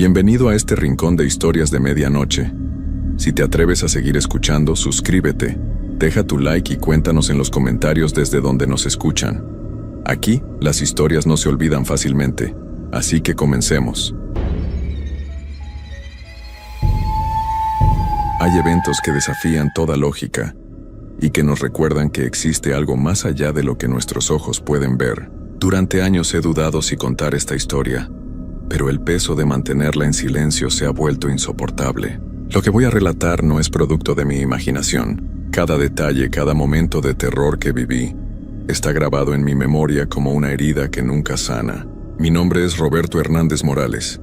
Bienvenido a este rincón de historias de medianoche. Si te atreves a seguir escuchando, suscríbete, deja tu like y cuéntanos en los comentarios desde donde nos escuchan. Aquí, las historias no se olvidan fácilmente, así que comencemos. Hay eventos que desafían toda lógica y que nos recuerdan que existe algo más allá de lo que nuestros ojos pueden ver. Durante años he dudado si contar esta historia, pero el peso de mantenerla en silencio se ha vuelto insoportable. Lo que voy a relatar no es producto de mi imaginación. Cada detalle, cada momento de terror que viví, está grabado en mi memoria como una herida que nunca sana. Mi nombre es Roberto Hernández Morales.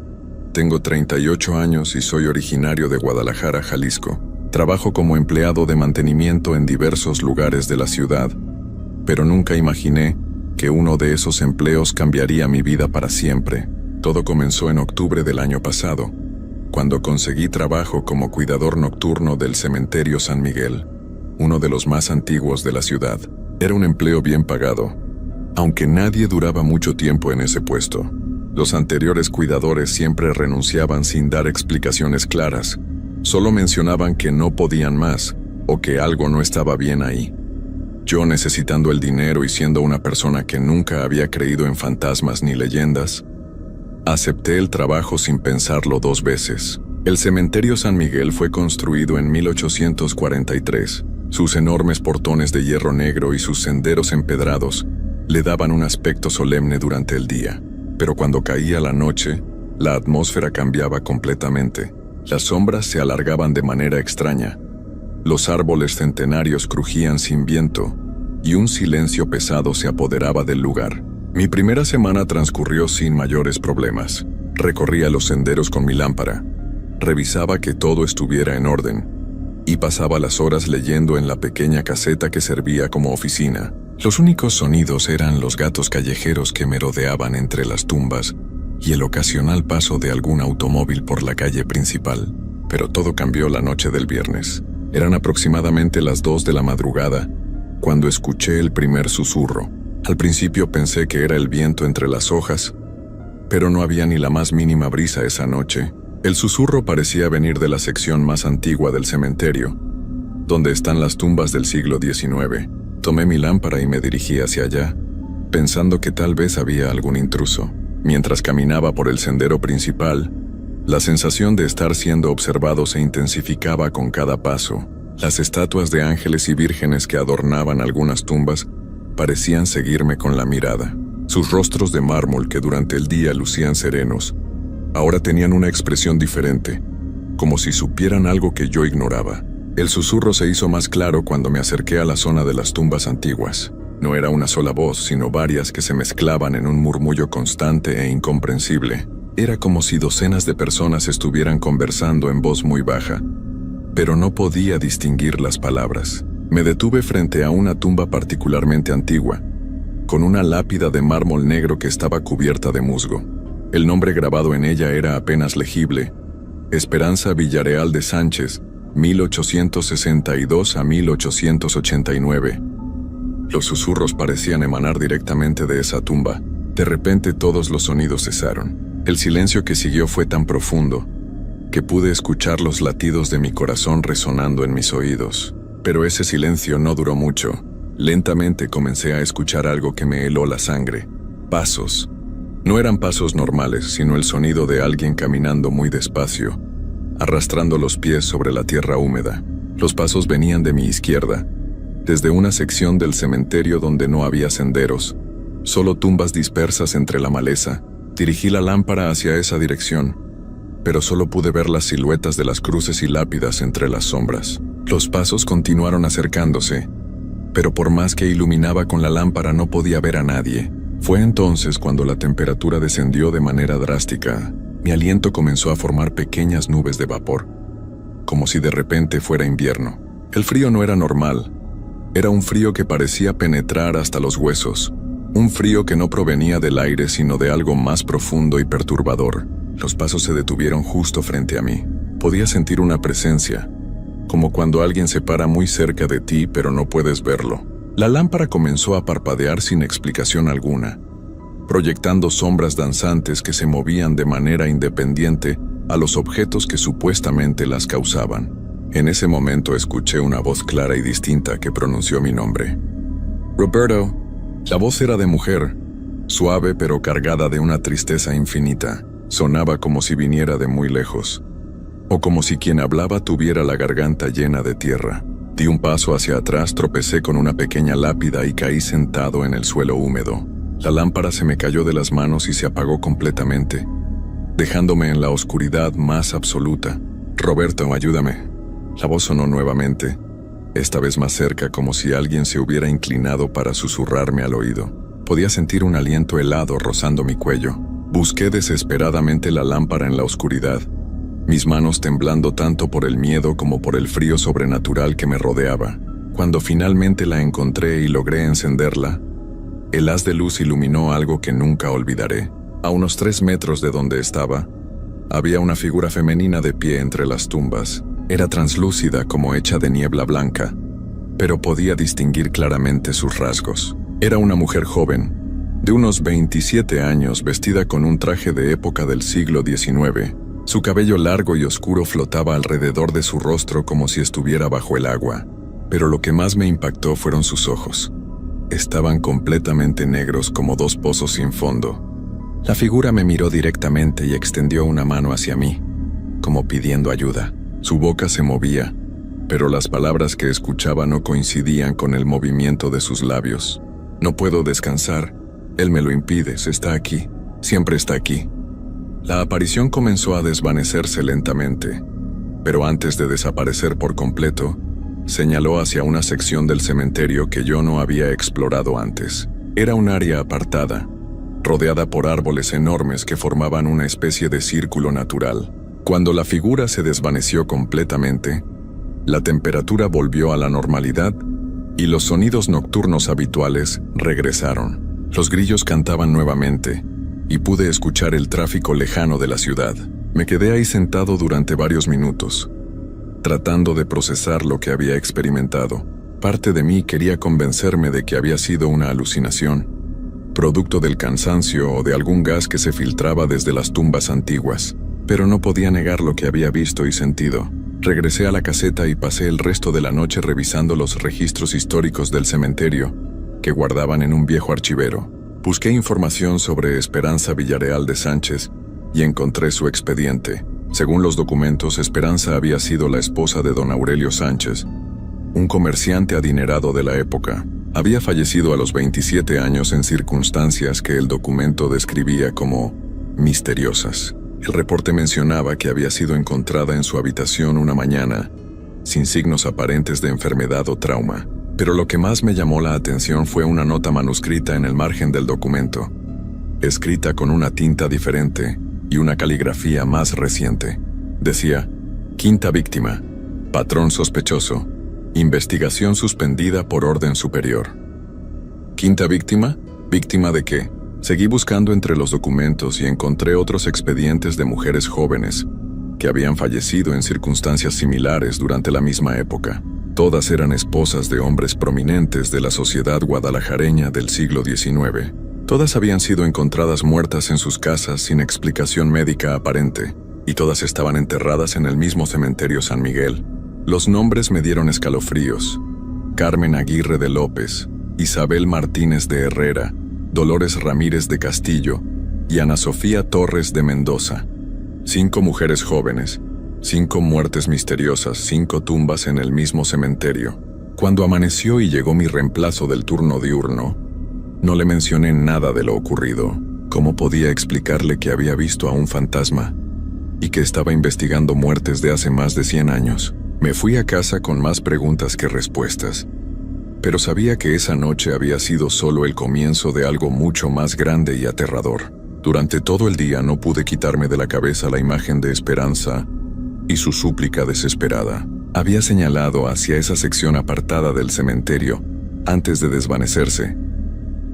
Tengo 38 años y soy originario de Guadalajara, Jalisco. Trabajo como empleado de mantenimiento en diversos lugares de la ciudad, pero nunca imaginé que uno de esos empleos cambiaría mi vida para siempre. Todo comenzó en octubre del año pasado, cuando conseguí trabajo como cuidador nocturno del cementerio San Miguel, uno de los más antiguos de la ciudad. Era un empleo bien pagado, aunque nadie duraba mucho tiempo en ese puesto. Los anteriores cuidadores siempre renunciaban sin dar explicaciones claras. Solo mencionaban que no podían más o que algo no estaba bien ahí. Yo, necesitando el dinero y siendo una persona que nunca había creído en fantasmas ni leyendas, acepté el trabajo sin pensarlo dos veces. El cementerio San Miguel fue construido en 1843. Sus enormes portones de hierro negro y sus senderos empedrados le daban un aspecto solemne durante el día. Pero cuando caía la noche, la atmósfera cambiaba completamente. Las sombras se alargaban de manera extraña. Los árboles centenarios crujían sin viento y un silencio pesado se apoderaba del lugar. Mi primera semana transcurrió sin mayores problemas. Recorría los senderos con mi lámpara, revisaba que todo estuviera en orden y pasaba las horas leyendo en la pequeña caseta que servía como oficina. Los únicos sonidos eran los gatos callejeros que merodeaban entre las tumbas y el ocasional paso de algún automóvil por la calle principal. Pero todo cambió la noche del viernes. Eran aproximadamente las 2 de la madrugada cuando escuché el primer susurro. Al principio pensé que era el viento entre las hojas, pero no había ni la más mínima brisa esa noche. El susurro parecía venir de la sección más antigua del cementerio, donde están las tumbas del siglo XIX. Tomé mi lámpara y me dirigí hacia allá, pensando que tal vez había algún intruso. Mientras caminaba por el sendero principal, la sensación de estar siendo observado se intensificaba con cada paso. Las estatuas de ángeles y vírgenes que adornaban algunas tumbas parecían seguirme con la mirada. Sus rostros de mármol, que durante el día lucían serenos, ahora tenían una expresión diferente, como si supieran algo que yo ignoraba. El susurro se hizo más claro cuando me acerqué a la zona de las tumbas antiguas. No era una sola voz, sino varias que se mezclaban en un murmullo constante e incomprensible. Era como si docenas de personas estuvieran conversando en voz muy baja, pero no podía distinguir las palabras. Me detuve frente a una tumba particularmente antigua, con una lápida de mármol negro que estaba cubierta de musgo. El nombre grabado en ella era apenas legible: Esperanza Villareal de Sánchez, 1862 a 1889. Los susurros parecían emanar directamente de esa tumba. De repente todos los sonidos cesaron. El silencio que siguió fue tan profundo que pude escuchar los latidos de mi corazón resonando en mis oídos. Pero ese silencio no duró mucho. Lentamente comencé a escuchar algo que me heló la sangre. Pasos. No eran pasos normales, sino el sonido de alguien caminando muy despacio, arrastrando los pies sobre la tierra húmeda. Los pasos venían de mi izquierda, desde una sección del cementerio donde no había senderos, solo tumbas dispersas entre la maleza. Dirigí la lámpara hacia esa dirección, pero solo pude ver las siluetas de las cruces y lápidas entre las sombras. Los pasos continuaron acercándose, pero por más que iluminaba con la lámpara no podía ver a nadie. Fue entonces cuando la temperatura descendió de manera drástica. Mi aliento comenzó a formar pequeñas nubes de vapor, como si de repente fuera invierno. El frío no era normal. Era un frío que parecía penetrar hasta los huesos. Un frío que no provenía del aire, sino de algo más profundo y perturbador. Los pasos se detuvieron justo frente a mí. Podía sentir una presencia, como cuando alguien se para muy cerca de ti pero no puedes verlo. La lámpara comenzó a parpadear sin explicación alguna, proyectando sombras danzantes que se movían de manera independiente a los objetos que supuestamente las causaban. En ese momento escuché una voz clara y distinta que pronunció mi nombre. «Roberto». La voz era de mujer, suave pero cargada de una tristeza infinita. Sonaba como si viniera de muy lejos, o como si quien hablaba tuviera la garganta llena de tierra. Di un paso hacia atrás, tropecé con una pequeña lápida y caí sentado en el suelo húmedo. La lámpara se me cayó de las manos y se apagó completamente, dejándome en la oscuridad más absoluta. «Roberto, ayúdame». La voz sonó nuevamente, esta vez más cerca, como si alguien se hubiera inclinado para susurrarme al oído. Podía sentir un aliento helado rozando mi cuello. Busqué desesperadamente la lámpara en la oscuridad, mis manos temblando tanto por el miedo como por el frío sobrenatural que me rodeaba. Cuando finalmente la encontré y logré encenderla, el haz de luz iluminó algo que nunca olvidaré. A unos 3 metros de donde estaba, había una figura femenina de pie entre las tumbas. Era translúcida como hecha de niebla blanca, pero podía distinguir claramente sus rasgos. Era una mujer joven, de unos 27 años, vestida con un traje de época del siglo XIX. Su cabello largo y oscuro flotaba alrededor de su rostro como si estuviera bajo el agua. Pero lo que más me impactó fueron sus ojos. Estaban completamente negros como 2 pozos sin fondo. La figura me miró directamente y extendió una mano hacia mí, como pidiendo ayuda. Su boca se movía, pero las palabras que escuchaba no coincidían con el movimiento de sus labios. «No puedo descansar. Él me lo impide. Está aquí. Siempre está aquí». La aparición comenzó a desvanecerse lentamente, pero antes de desaparecer por completo, señaló hacia una sección del cementerio que yo no había explorado antes. Era un área apartada, rodeada por árboles enormes que formaban una especie de círculo natural. Cuando la figura se desvaneció completamente, la temperatura volvió a la normalidad y los sonidos nocturnos habituales regresaron. Los grillos cantaban nuevamente y pude escuchar el tráfico lejano de la ciudad. Me quedé ahí sentado durante varios minutos, tratando de procesar lo que había experimentado. Parte de mí quería convencerme de que había sido una alucinación, producto del cansancio o de algún gas que se filtraba desde las tumbas antiguas, pero no podía negar lo que había visto y sentido. Regresé a la caseta y pasé el resto de la noche revisando los registros históricos del cementerio, que guardaban en un viejo archivero. Busqué información sobre Esperanza Villarreal de Sánchez y encontré su expediente. Según los documentos, Esperanza había sido la esposa de don Aurelio Sánchez, un comerciante adinerado de la época. Había fallecido a los 27 años en circunstancias que el documento describía como misteriosas. El reporte mencionaba que había sido encontrada en su habitación una mañana, sin signos aparentes de enfermedad o trauma. Pero lo que más me llamó la atención fue una nota manuscrita en el margen del documento, escrita con una tinta diferente y una caligrafía más reciente. Decía: «Quinta víctima, patrón sospechoso, investigación suspendida por orden superior». ¿Quinta víctima? ¿Víctima de qué? Seguí buscando entre los documentos y encontré otros expedientes de mujeres jóvenes que habían fallecido en circunstancias similares durante la misma época. Todas eran esposas de hombres prominentes de la sociedad guadalajareña del siglo XIX. Todas habían sido encontradas muertas en sus casas sin explicación médica aparente, y todas estaban enterradas en el mismo cementerio San Miguel. Los nombres me dieron escalofríos: Carmen Aguirre de López, Isabel Martínez de Herrera, Dolores Ramírez de Castillo y Ana Sofía Torres de Mendoza. 5 mujeres jóvenes, 5 muertes misteriosas, 5 tumbas en el mismo cementerio. Cuando amaneció y llegó mi reemplazo del turno diurno, no le mencioné nada de lo ocurrido. ¿Cómo podía explicarle que había visto a un fantasma y que estaba investigando muertes de hace más de 100 años? Me fui a casa con más preguntas que respuestas, pero sabía que esa noche había sido solo el comienzo de algo mucho más grande y aterrador. Durante todo el día no pude quitarme de la cabeza la imagen de Esperanza y su súplica desesperada. Había señalado hacia esa sección apartada del cementerio antes de desvanecerse,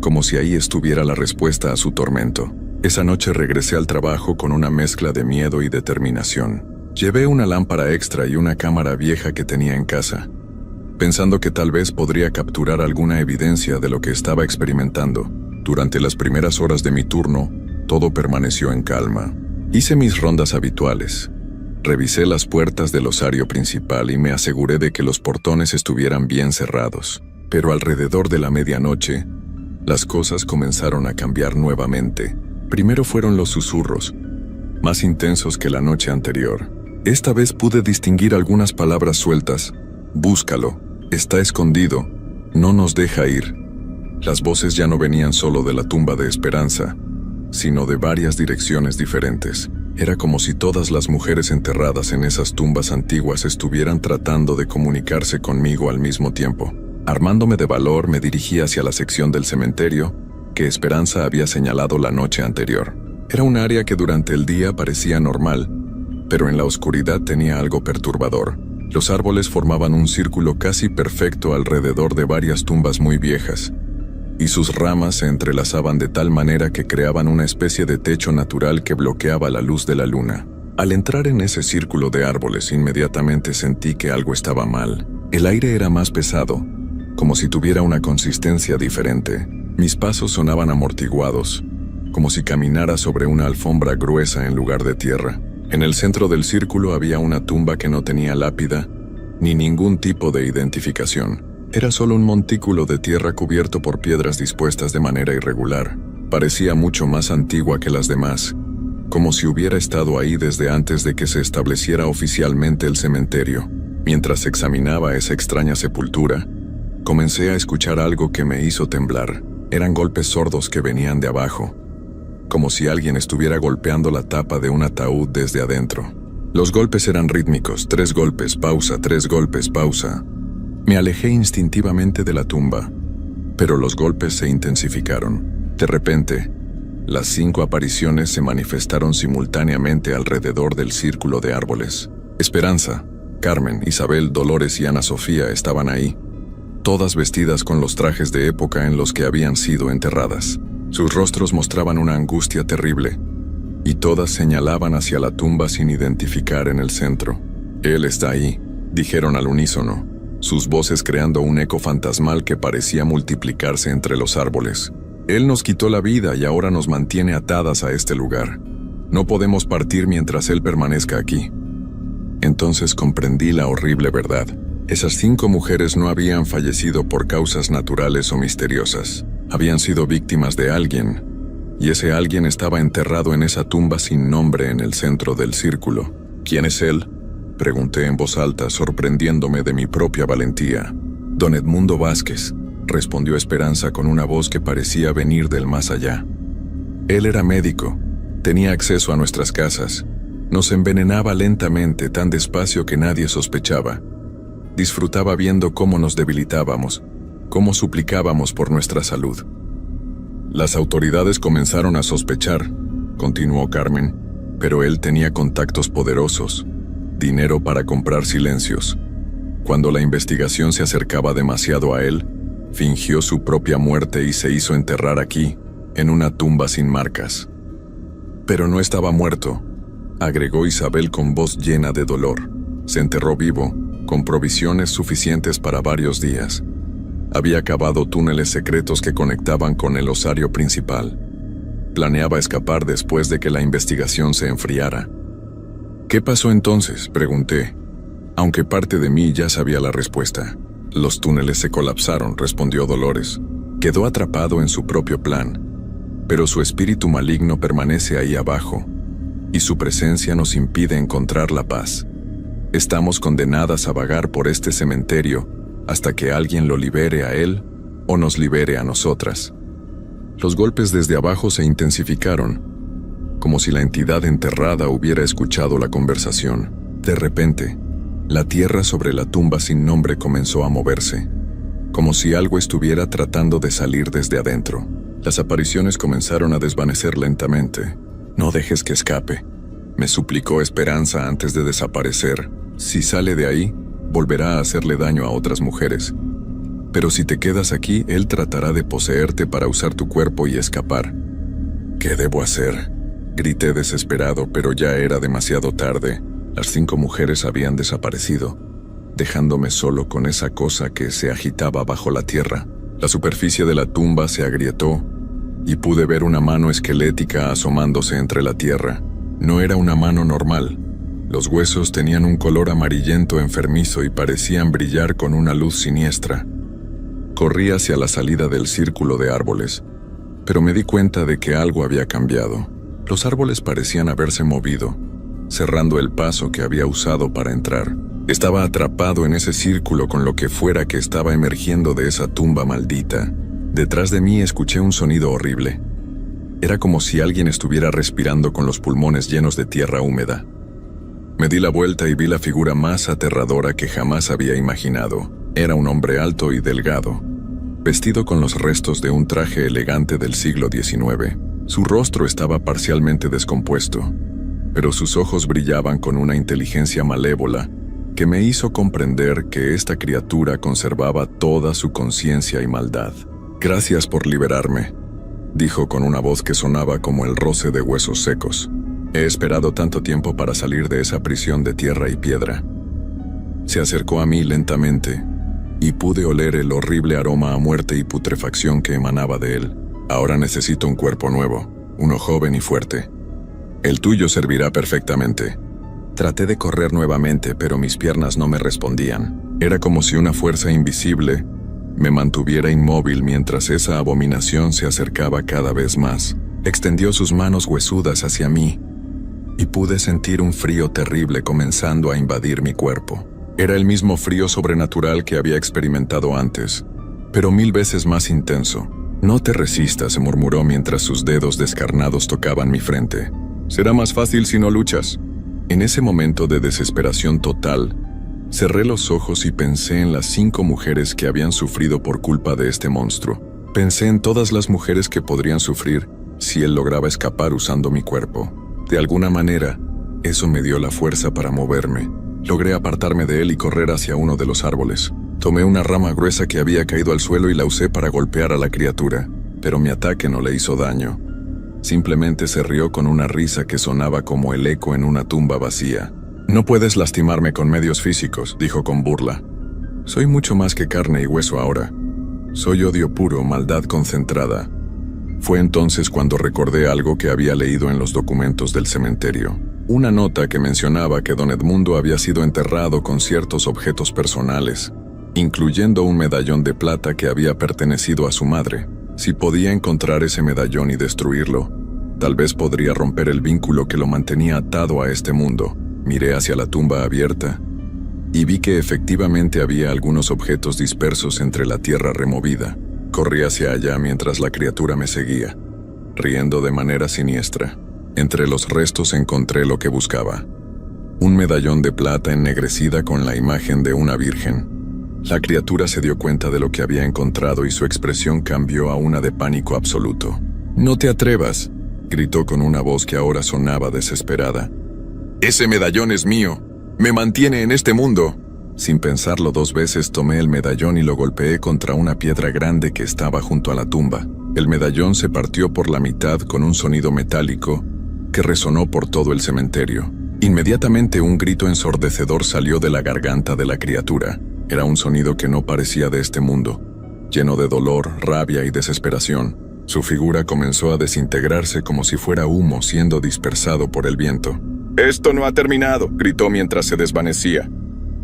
como si ahí estuviera la respuesta a su tormento. Esa noche regresé al trabajo con una mezcla de miedo y determinación. Llevé una lámpara extra y una cámara vieja que tenía en casa, pensando que tal vez podría capturar alguna evidencia de lo que estaba experimentando. Durante las primeras horas de mi turno, todo permaneció en calma, Hice mis rondas habituales. Revisé las puertas del osario principal y me aseguré de que los portones estuvieran bien cerrados. Pero alrededor de la medianoche, las cosas comenzaron a cambiar nuevamente. Primero fueron los susurros, más intensos que la noche anterior. Esta vez pude distinguir algunas palabras sueltas. Búscalo, está escondido, no nos deja ir. Las voces ya no venían solo de la tumba de Esperanza, sino de varias direcciones diferentes. Era como si todas las mujeres enterradas en esas tumbas antiguas estuvieran tratando de comunicarse conmigo al mismo tiempo. Armándome de valor, me dirigí hacia la sección del cementerio que Esperanza había señalado la noche anterior. Era un área que durante el día parecía normal, pero en la oscuridad tenía algo perturbador. Los árboles formaban un círculo casi perfecto alrededor de varias tumbas muy viejas, y sus ramas se entrelazaban de tal manera que creaban una especie de techo natural que bloqueaba la luz de la luna. Al entrar en ese círculo de árboles, inmediatamente sentí que algo estaba mal. El aire era más pesado, como si tuviera una consistencia diferente. Mis pasos sonaban amortiguados, como si caminara sobre una alfombra gruesa en lugar de tierra. En el centro del círculo había una tumba que no tenía lápida, ni ningún tipo de identificación. Era solo un montículo de tierra cubierto por piedras dispuestas de manera irregular. Parecía mucho más antigua que las demás, como si hubiera estado ahí desde antes de que se estableciera oficialmente el cementerio. Mientras examinaba esa extraña sepultura, comencé a escuchar algo que me hizo temblar. Eran golpes sordos que venían de abajo, como si alguien estuviera golpeando la tapa de un ataúd desde adentro. Los golpes eran rítmicos: 3 golpes, pausa, 3 golpes, pausa. Me alejé instintivamente de la tumba, pero los golpes se intensificaron. De repente, las 5 apariciones se manifestaron simultáneamente alrededor del círculo de árboles. Esperanza, Carmen, Isabel, Dolores y Ana Sofía estaban ahí, todas vestidas con los trajes de época en los que habían sido enterradas. Sus rostros mostraban una angustia terrible, y todas señalaban hacia la tumba sin identificar en el centro. «Él está ahí», dijeron al unísono, sus voces creando un eco fantasmal que parecía multiplicarse entre los árboles. «Él nos quitó la vida y ahora nos mantiene atadas a este lugar. No podemos partir mientras él permanezca aquí». Entonces comprendí la horrible verdad. Esas 5 mujeres no habían fallecido por causas naturales o misteriosas. Habían sido víctimas de alguien, y ese alguien estaba enterrado en esa tumba sin nombre en el centro del círculo. «¿Quién es él?», pregunté en voz alta, sorprendiéndome de mi propia valentía. «Don Edmundo Vázquez», respondió Esperanza con una voz que parecía venir del más allá. «Él era médico, tenía acceso a nuestras casas, nos envenenaba lentamente, tan despacio que nadie sospechaba. Disfrutaba viendo cómo nos debilitábamos, cómo suplicábamos por nuestra salud». «Las autoridades comenzaron a sospechar», continuó Carmen, «pero él tenía contactos poderosos, dinero para comprar silencios. Cuando la investigación se acercaba demasiado a él, fingió su propia muerte y se hizo enterrar aquí, en una tumba sin marcas». «Pero no estaba muerto», agregó Isabel con voz llena de dolor. «Se enterró vivo, con provisiones suficientes para varios días. Había cavado túneles secretos que conectaban con el osario principal. Planeaba escapar después de que la investigación se enfriara». «¿Qué pasó entonces?», pregunté, aunque parte de mí ya sabía la respuesta. «Los túneles se colapsaron», respondió Dolores. «Quedó atrapado en su propio plan, pero su espíritu maligno permanece ahí abajo, y su presencia nos impide encontrar la paz. Estamos condenadas a vagar por este cementerio hasta que alguien lo libere a él o nos libere a nosotras». Los golpes desde abajo se intensificaron, como si la entidad enterrada hubiera escuchado la conversación. De repente, la tierra sobre la tumba sin nombre comenzó a moverse, como si algo estuviera tratando de salir desde adentro. Las apariciones comenzaron a desvanecer lentamente. «No dejes que escape», me suplicó Esperanza antes de desaparecer. «Si sale de ahí, volverá a hacerle daño a otras mujeres. Pero si te quedas aquí, él tratará de poseerte para usar tu cuerpo y escapar». «¿Qué debo hacer?», grité desesperado, pero ya era demasiado tarde. Las 5 mujeres habían desaparecido, dejándome solo con esa cosa que se agitaba bajo la tierra. La superficie de la tumba se agrietó, y pude ver una mano esquelética asomándose entre la tierra. No era una mano normal. Los huesos tenían un color amarillento enfermizo y parecían brillar con una luz siniestra. Corrí hacia la salida del círculo de árboles, pero me di cuenta de que algo había cambiado. Los árboles parecían haberse movido, cerrando el paso que había usado para entrar. Estaba atrapado en ese círculo con lo que fuera que estaba emergiendo de esa tumba maldita. Detrás de mí escuché un sonido horrible. Era como si alguien estuviera respirando con los pulmones llenos de tierra húmeda. Me di la vuelta y vi la figura más aterradora que jamás había imaginado. Era un hombre alto y delgado, vestido con los restos de un traje elegante del siglo XIX. Su rostro estaba parcialmente descompuesto, pero sus ojos brillaban con una inteligencia malévola que me hizo comprender que esta criatura conservaba toda su conciencia y maldad. «Gracias por liberarme», dijo con una voz que sonaba como el roce de huesos secos. «He esperado tanto tiempo para salir de esa prisión de tierra y piedra». Se acercó a mí lentamente y pude oler el horrible aroma a muerte y putrefacción que emanaba de él. «Ahora necesito un cuerpo nuevo, uno joven y fuerte. El tuyo servirá perfectamente». Traté de correr nuevamente, pero mis piernas no me respondían. Era como si una fuerza invisible me mantuviera inmóvil mientras esa abominación se acercaba cada vez más. Extendió sus manos huesudas hacia mí y pude sentir un frío terrible comenzando a invadir mi cuerpo. Era el mismo frío sobrenatural que había experimentado antes, pero 1000 veces más intenso. «No te resistas», se murmuró mientras sus dedos descarnados tocaban mi frente. «Será más fácil si no luchas». En ese momento de desesperación total, cerré los ojos y pensé en las 5 mujeres que habían sufrido por culpa de este monstruo. Pensé en todas las mujeres que podrían sufrir si él lograba escapar usando mi cuerpo. De alguna manera, eso me dio la fuerza para moverme. Logré apartarme de él y correr hacia uno de los árboles. Tomé una rama gruesa que había caído al suelo y la usé para golpear a la criatura, pero mi ataque no le hizo daño. Simplemente se rió con una risa que sonaba como el eco en una tumba vacía. «No puedes lastimarme con medios físicos», dijo con burla. «Soy mucho más que carne y hueso ahora. Soy odio puro, maldad concentrada». Fue entonces cuando recordé algo que había leído en los documentos del cementerio. Una nota que mencionaba que don Edmundo había sido enterrado con ciertos objetos personales, incluyendo un medallón de plata que había pertenecido a su madre. Si podía encontrar ese medallón y destruirlo, tal vez podría romper el vínculo que lo mantenía atado a este mundo. Miré hacia la tumba abierta y vi que efectivamente había algunos objetos dispersos entre la tierra removida. Corrí hacia allá mientras la criatura me seguía, riendo de manera siniestra. Entre los restos encontré lo que buscaba: un medallón de plata ennegrecida con la imagen de una virgen. La criatura se dio cuenta de lo que había encontrado y su expresión cambió a una de pánico absoluto. «No te atrevas», gritó con una voz que ahora sonaba desesperada. «Ese medallón es mío. Me mantiene en este mundo». Sin pensarlo 2 veces tomé el medallón y lo golpeé contra una piedra grande que estaba junto a la tumba. El medallón se partió por la mitad con un sonido metálico que resonó por todo el cementerio. Inmediatamente un grito ensordecedor salió de la garganta de la criatura. Era un sonido que no parecía de este mundo, lleno de dolor, rabia y desesperación. Su figura comenzó a desintegrarse como si fuera humo siendo dispersado por el viento. «Esto no ha terminado», gritó mientras se desvanecía.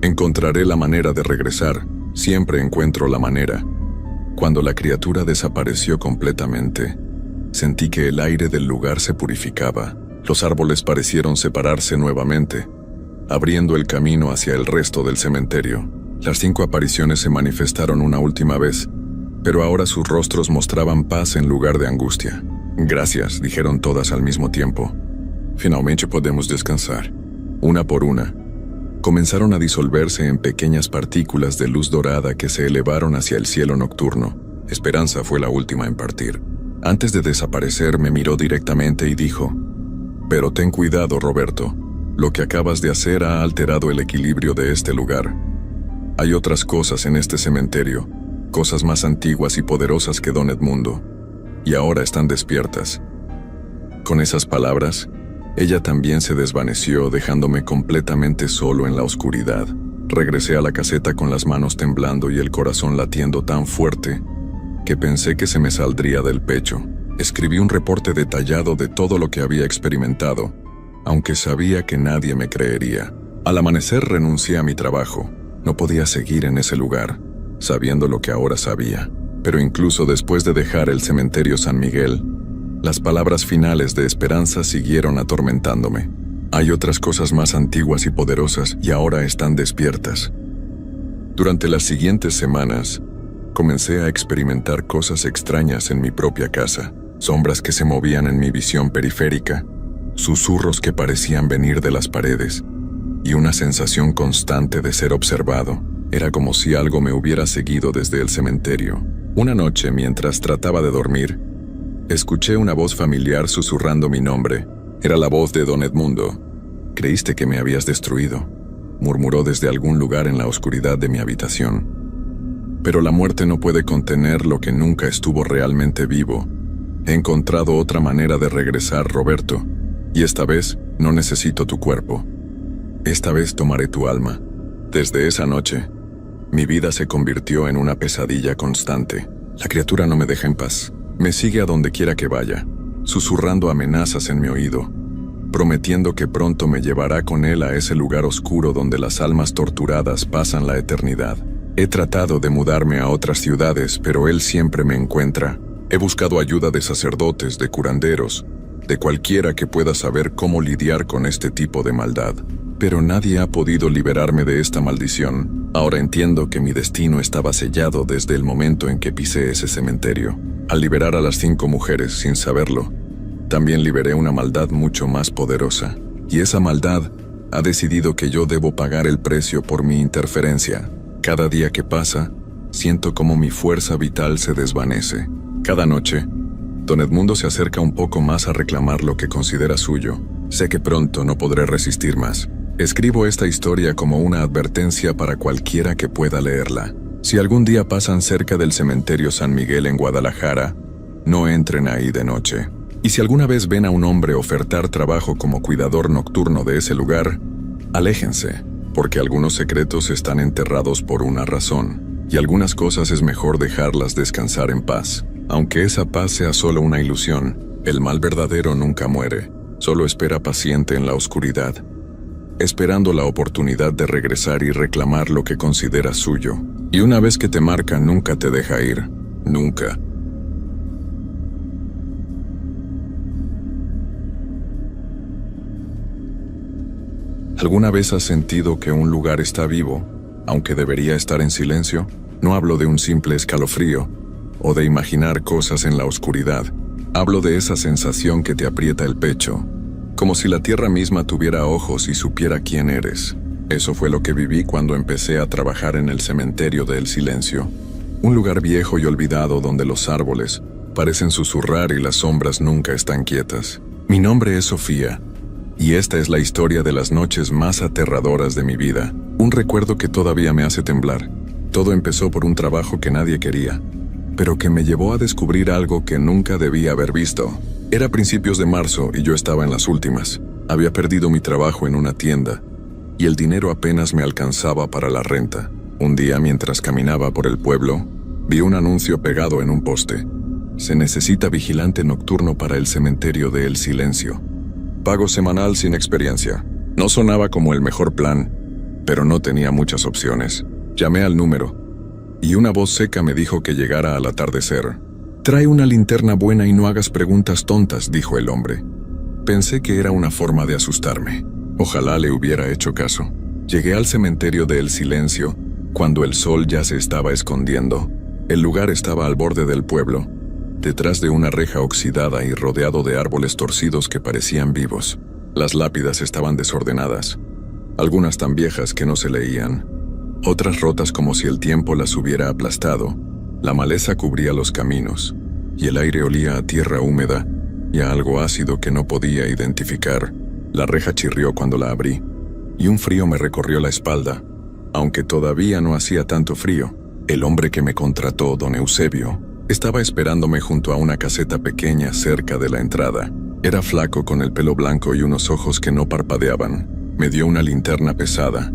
«Encontraré la manera de regresar. Siempre encuentro la manera». Cuando la criatura desapareció completamente, sentí que el aire del lugar se purificaba. Los árboles parecieron separarse nuevamente, abriendo el camino hacia el resto del cementerio. Las 5 apariciones se manifestaron una última vez, pero ahora sus rostros mostraban paz en lugar de angustia. «Gracias», dijeron todas al mismo tiempo. «Finalmente podemos descansar». Una por una, comenzaron a disolverse en pequeñas partículas de luz dorada que se elevaron hacia el cielo nocturno. Esperanza fue la última en partir. Antes de desaparecer me miró directamente y dijo: «Pero ten cuidado, Roberto. Lo que acabas de hacer ha alterado el equilibrio de este lugar. Hay otras cosas en este cementerio, cosas más antiguas y poderosas que don Edmundo, y ahora están despiertas». Con esas palabras, ella también se desvaneció, dejándome completamente solo en la oscuridad. Regresé a la caseta con las manos temblando y el corazón latiendo tan fuerte que pensé que se me saldría del pecho. Escribí un reporte detallado de todo lo que había experimentado, aunque sabía que nadie me creería. Al amanecer renuncié a mi trabajo. No podía seguir en ese lugar, sabiendo lo que ahora sabía. Pero incluso después de dejar el cementerio San Miguel, las palabras finales de esperanza siguieron atormentándome. Hay otras cosas más antiguas y poderosas y ahora están despiertas. Durante las siguientes semanas, comencé a experimentar cosas extrañas en mi propia casa. Sombras que se movían en mi visión periférica, susurros que parecían venir de las paredes, y una sensación constante de ser observado. Era como si algo me hubiera seguido desde el cementerio. Una noche, mientras trataba de dormir, escuché una voz familiar susurrando mi nombre. Era la voz de Don Edmundo. «Creíste que me habías destruido», murmuró desde algún lugar en la oscuridad de mi habitación. Pero la muerte no puede contener lo que nunca estuvo realmente vivo. He encontrado otra manera de regresar, Roberto, y esta vez no necesito tu cuerpo. Esta vez tomaré tu alma. Desde esa noche, mi vida se convirtió en una pesadilla constante. La criatura no me deja en paz. Me sigue a donde quiera que vaya, susurrando amenazas en mi oído, prometiendo que pronto me llevará con él a ese lugar oscuro donde las almas torturadas pasan la eternidad. He tratado de mudarme a otras ciudades, pero él siempre me encuentra. He buscado ayuda de sacerdotes, de curanderos, de cualquiera que pueda saber cómo lidiar con este tipo de maldad. Pero nadie ha podido liberarme de esta maldición. Ahora entiendo que mi destino estaba sellado desde el momento en que pisé ese cementerio. Al liberar a las 5 mujeres sin saberlo, también liberé una maldad mucho más poderosa. Y esa maldad ha decidido que yo debo pagar el precio por mi interferencia. Cada día que pasa, siento como mi fuerza vital se desvanece. Cada noche, Don Edmundo se acerca un poco más a reclamar lo que considera suyo. Sé que pronto no podré resistir más. Escribo esta historia como una advertencia para cualquiera que pueda leerla. Si algún día pasan cerca del cementerio San Miguel en Guadalajara, no entren ahí de noche. Y si alguna vez ven a un hombre ofertar trabajo como cuidador nocturno de ese lugar, aléjense, porque algunos secretos están enterrados por una razón, y algunas cosas es mejor dejarlas descansar en paz. Aunque esa paz sea solo una ilusión, el mal verdadero nunca muere, solo espera paciente en la oscuridad, esperando la oportunidad de regresar y reclamar lo que considera suyo. Y una vez que te marca, nunca te deja ir. Nunca. ¿Alguna vez has sentido que un lugar está vivo, aunque debería estar en silencio? No hablo de un simple escalofrío, o de imaginar cosas en la oscuridad. Hablo de esa sensación que te aprieta el pecho, como si la tierra misma tuviera ojos y supiera quién eres. Eso fue lo que viví cuando empecé a trabajar en el cementerio del silencio. Un lugar viejo y olvidado donde los árboles parecen susurrar y las sombras nunca están quietas. Mi nombre es Sofía, y esta es la historia de las noches más aterradoras de mi vida. Un recuerdo que todavía me hace temblar. Todo empezó por un trabajo que nadie quería, pero que me llevó a descubrir algo que nunca debía haber visto. Era principios de marzo y yo estaba en las últimas. Había perdido mi trabajo en una tienda y el dinero apenas me alcanzaba para la renta. Un día, mientras caminaba por el pueblo, vi un anuncio pegado en un poste. Se necesita vigilante nocturno para el cementerio de El Silencio. Pago semanal sin experiencia. No sonaba como el mejor plan, pero no tenía muchas opciones. Llamé al número y una voz seca me dijo que llegara al atardecer. «Trae una linterna buena y no hagas preguntas tontas», dijo el hombre. Pensé que era una forma de asustarme. Ojalá le hubiera hecho caso. Llegué al cementerio de El Silencio cuando el sol ya se estaba escondiendo. El lugar estaba al borde del pueblo, detrás de una reja oxidada y rodeado de árboles torcidos que parecían vivos. Las lápidas estaban desordenadas, algunas tan viejas que no se leían, otras rotas como si el tiempo las hubiera aplastado. La maleza cubría los caminos, y el aire olía a tierra húmeda y a algo ácido que no podía identificar. La reja chirrió cuando la abrí, y un frío me recorrió la espalda, aunque todavía no hacía tanto frío. El hombre que me contrató, don Eusebio, estaba esperándome junto a una caseta pequeña cerca de la entrada. Era flaco, con el pelo blanco y unos ojos que no parpadeaban. Me dio una linterna pesada,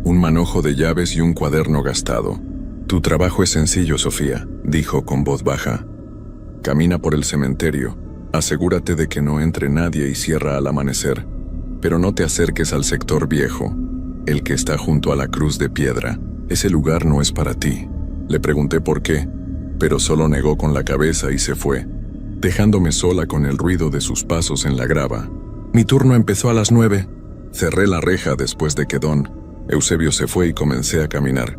un manojo de llaves y un cuaderno gastado. «Tu trabajo es sencillo, Sofía», dijo con voz baja. «Camina por el cementerio, asegúrate de que no entre nadie y cierra al amanecer. pero no te acerques al sector viejo, el que está junto a la cruz de piedra. Ese lugar no es para ti. Le pregunté por qué, pero solo negó con la cabeza y se fue, dejándome sola con el ruido de sus pasos en la grava. Mi turno empezó a las 9. Cerré la reja después de que don Eusebio se fue y comencé a caminar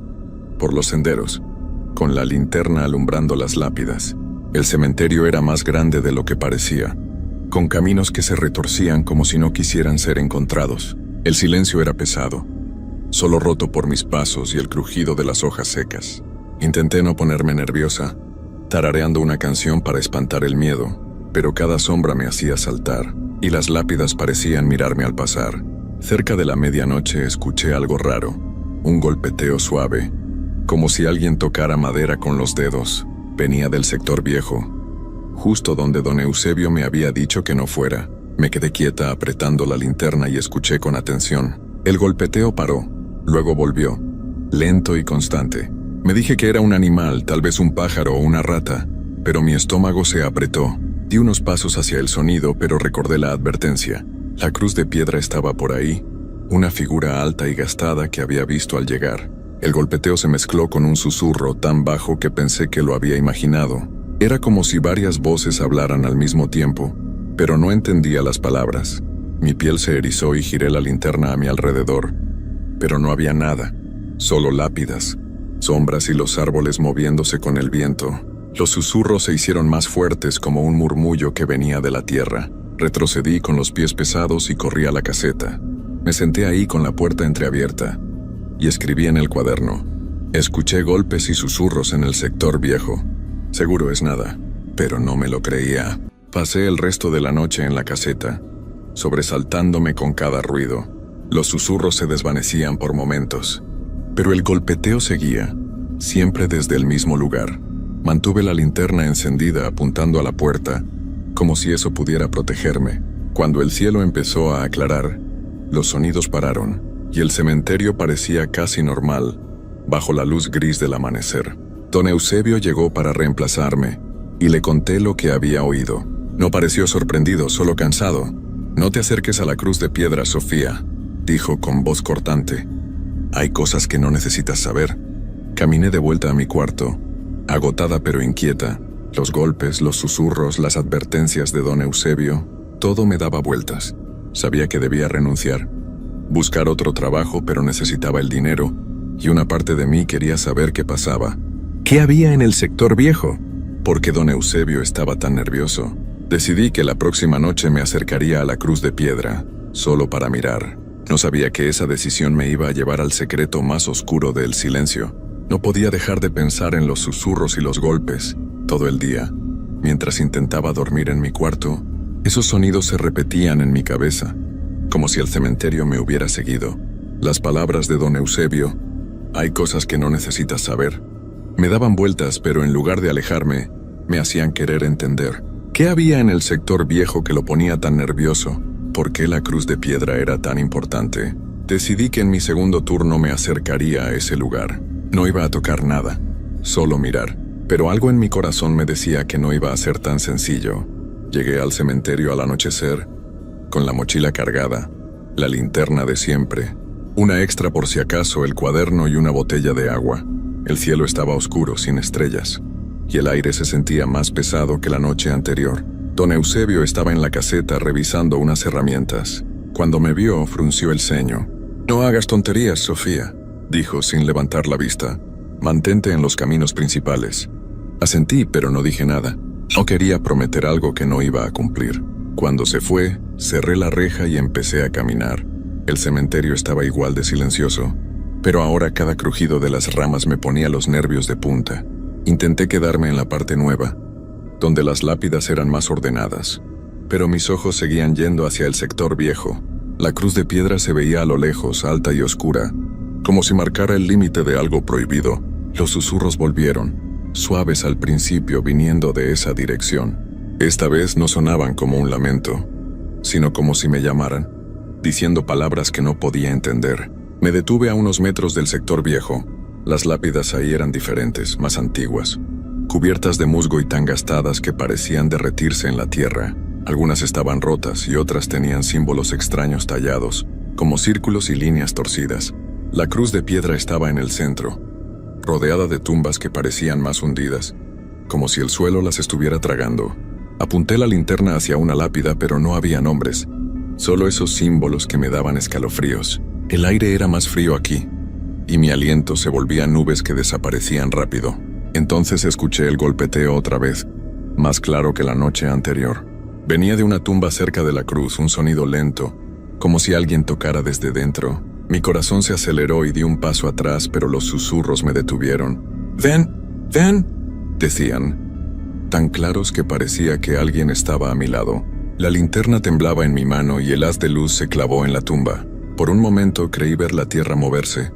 por los senderos, con la linterna alumbrando las lápidas. El cementerio era más grande de lo que parecía, con caminos que se retorcían como si no quisieran ser encontrados. El silencio era pesado, solo roto por mis pasos y el crujido de las hojas secas. Intenté no ponerme nerviosa, tarareando una canción para espantar el miedo, pero cada sombra me hacía saltar, y las lápidas parecían mirarme al pasar. Cerca de la medianoche escuché algo raro, un golpeteo suave, como si alguien tocara madera con los dedos. Venía del sector viejo, justo donde don Eusebio me había dicho que no fuera. Me quedé quieta apretando la linterna y escuché con atención. El golpeteo paró, luego volvió, lento y constante. Me dije que era un animal, tal vez un pájaro o una rata, pero mi estómago se apretó. Di unos pasos hacia el sonido, pero recordé la advertencia. La cruz de piedra estaba por ahí, una figura alta y gastada que había visto al llegar. El golpeteo se mezcló con un susurro tan bajo que pensé que lo había imaginado. Era como si varias voces hablaran al mismo tiempo, pero no entendía las palabras. Mi piel se erizó y giré la linterna a mi alrededor, pero no había nada, solo lápidas, sombras y los árboles moviéndose con el viento. Los susurros se hicieron más fuertes como un murmullo que venía de la tierra. Retrocedí con los pies pesados y corrí a la caseta. Me senté ahí con la puerta entreabierta y escribí en el cuaderno. Escuché golpes y susurros en el sector viejo. Seguro es nada, pero no me lo creía. Pasé el resto de la noche en la caseta, sobresaltándome con cada ruido. Los susurros se desvanecían por momentos, pero el golpeteo seguía, siempre desde el mismo lugar. Mantuve la linterna encendida apuntando a la puerta, como si eso pudiera protegerme. Cuando el cielo empezó a aclarar, los sonidos pararon, y el cementerio parecía casi normal, bajo la luz gris del amanecer. Don Eusebio llegó para reemplazarme, y le conté lo que había oído. No pareció sorprendido, solo cansado. «No te acerques a la cruz de piedra, Sofía», dijo con voz cortante. «Hay cosas que no necesitas saber». Caminé de vuelta a mi cuarto, agotada pero inquieta. Los golpes, los susurros, las advertencias de don Eusebio, todo me daba vueltas. Sabía que debía renunciar, buscar otro trabajo, pero necesitaba el dinero, y una parte de mí quería saber qué pasaba. ¿Qué había en el sector viejo? ¿Por qué don Eusebio estaba tan nervioso? Decidí que la próxima noche me acercaría a la cruz de piedra, solo para mirar. No sabía que esa decisión me iba a llevar al secreto más oscuro del silencio. No podía dejar de pensar en los susurros y los golpes. Todo el día, mientras intentaba dormir en mi cuarto, esos sonidos se repetían en mi cabeza, como si el cementerio me hubiera seguido. Las palabras de don Eusebio, «Hay cosas que no necesitas saber», me daban vueltas, pero en lugar de alejarme, me hacían querer entender. ¿Qué había en el sector viejo que lo ponía tan nervioso? ¿Por qué la cruz de piedra era tan importante? Decidí que en mi segundo turno me acercaría a ese lugar. No iba a tocar nada, solo mirar. Pero algo en mi corazón me decía que no iba a ser tan sencillo. Llegué al cementerio al anochecer, con la mochila cargada, la linterna de siempre, una extra por si acaso, el cuaderno y una botella de agua. El cielo estaba oscuro, sin estrellas, y el aire se sentía más pesado que la noche anterior. Don Eusebio estaba en la caseta revisando unas herramientas. Cuando me vio, frunció el ceño. «No hagas tonterías, Sofía», dijo sin levantar la vista. «Mantente en los caminos principales». Asentí, pero no dije nada. No quería prometer algo que no iba a cumplir. Cuando se fue, cerré la reja y empecé a caminar. El cementerio estaba igual de silencioso, pero ahora cada crujido de las ramas me ponía los nervios de punta. Intenté quedarme en la parte nueva, donde las lápidas eran más ordenadas, pero mis ojos seguían yendo hacia el sector viejo. La cruz de piedra se veía a lo lejos, alta y oscura, como si marcara el límite de algo prohibido. Los susurros volvieron, suaves al principio, viniendo de esa dirección. Esta vez no sonaban como un lamento, sino como si me llamaran, diciendo palabras que no podía entender. Me detuve a unos metros del sector viejo. Las lápidas ahí eran diferentes, más antiguas, cubiertas de musgo y tan gastadas que parecían derretirse en la tierra. Algunas estaban rotas y otras tenían símbolos extraños tallados, como círculos y líneas torcidas. La cruz de piedra estaba en el centro, rodeada de tumbas que parecían más hundidas, como si el suelo las estuviera tragando. Apunté la linterna hacia una lápida, pero no había nombres, solo esos símbolos que me daban escalofríos. El aire era más frío aquí, y mi aliento se volvía nubes que desaparecían rápido. Entonces escuché el golpeteo otra vez, más claro que la noche anterior. Venía de una tumba cerca de la cruz, un sonido lento, como si alguien tocara desde dentro. Mi corazón se aceleró y di un paso atrás, pero los susurros me detuvieron. «¡Ven! ¡Ven!», decían, tan claros que parecía que alguien estaba a mi lado. La linterna temblaba en mi mano y el haz de luz se clavó en la tumba. Por un momento creí ver la tierra moverse,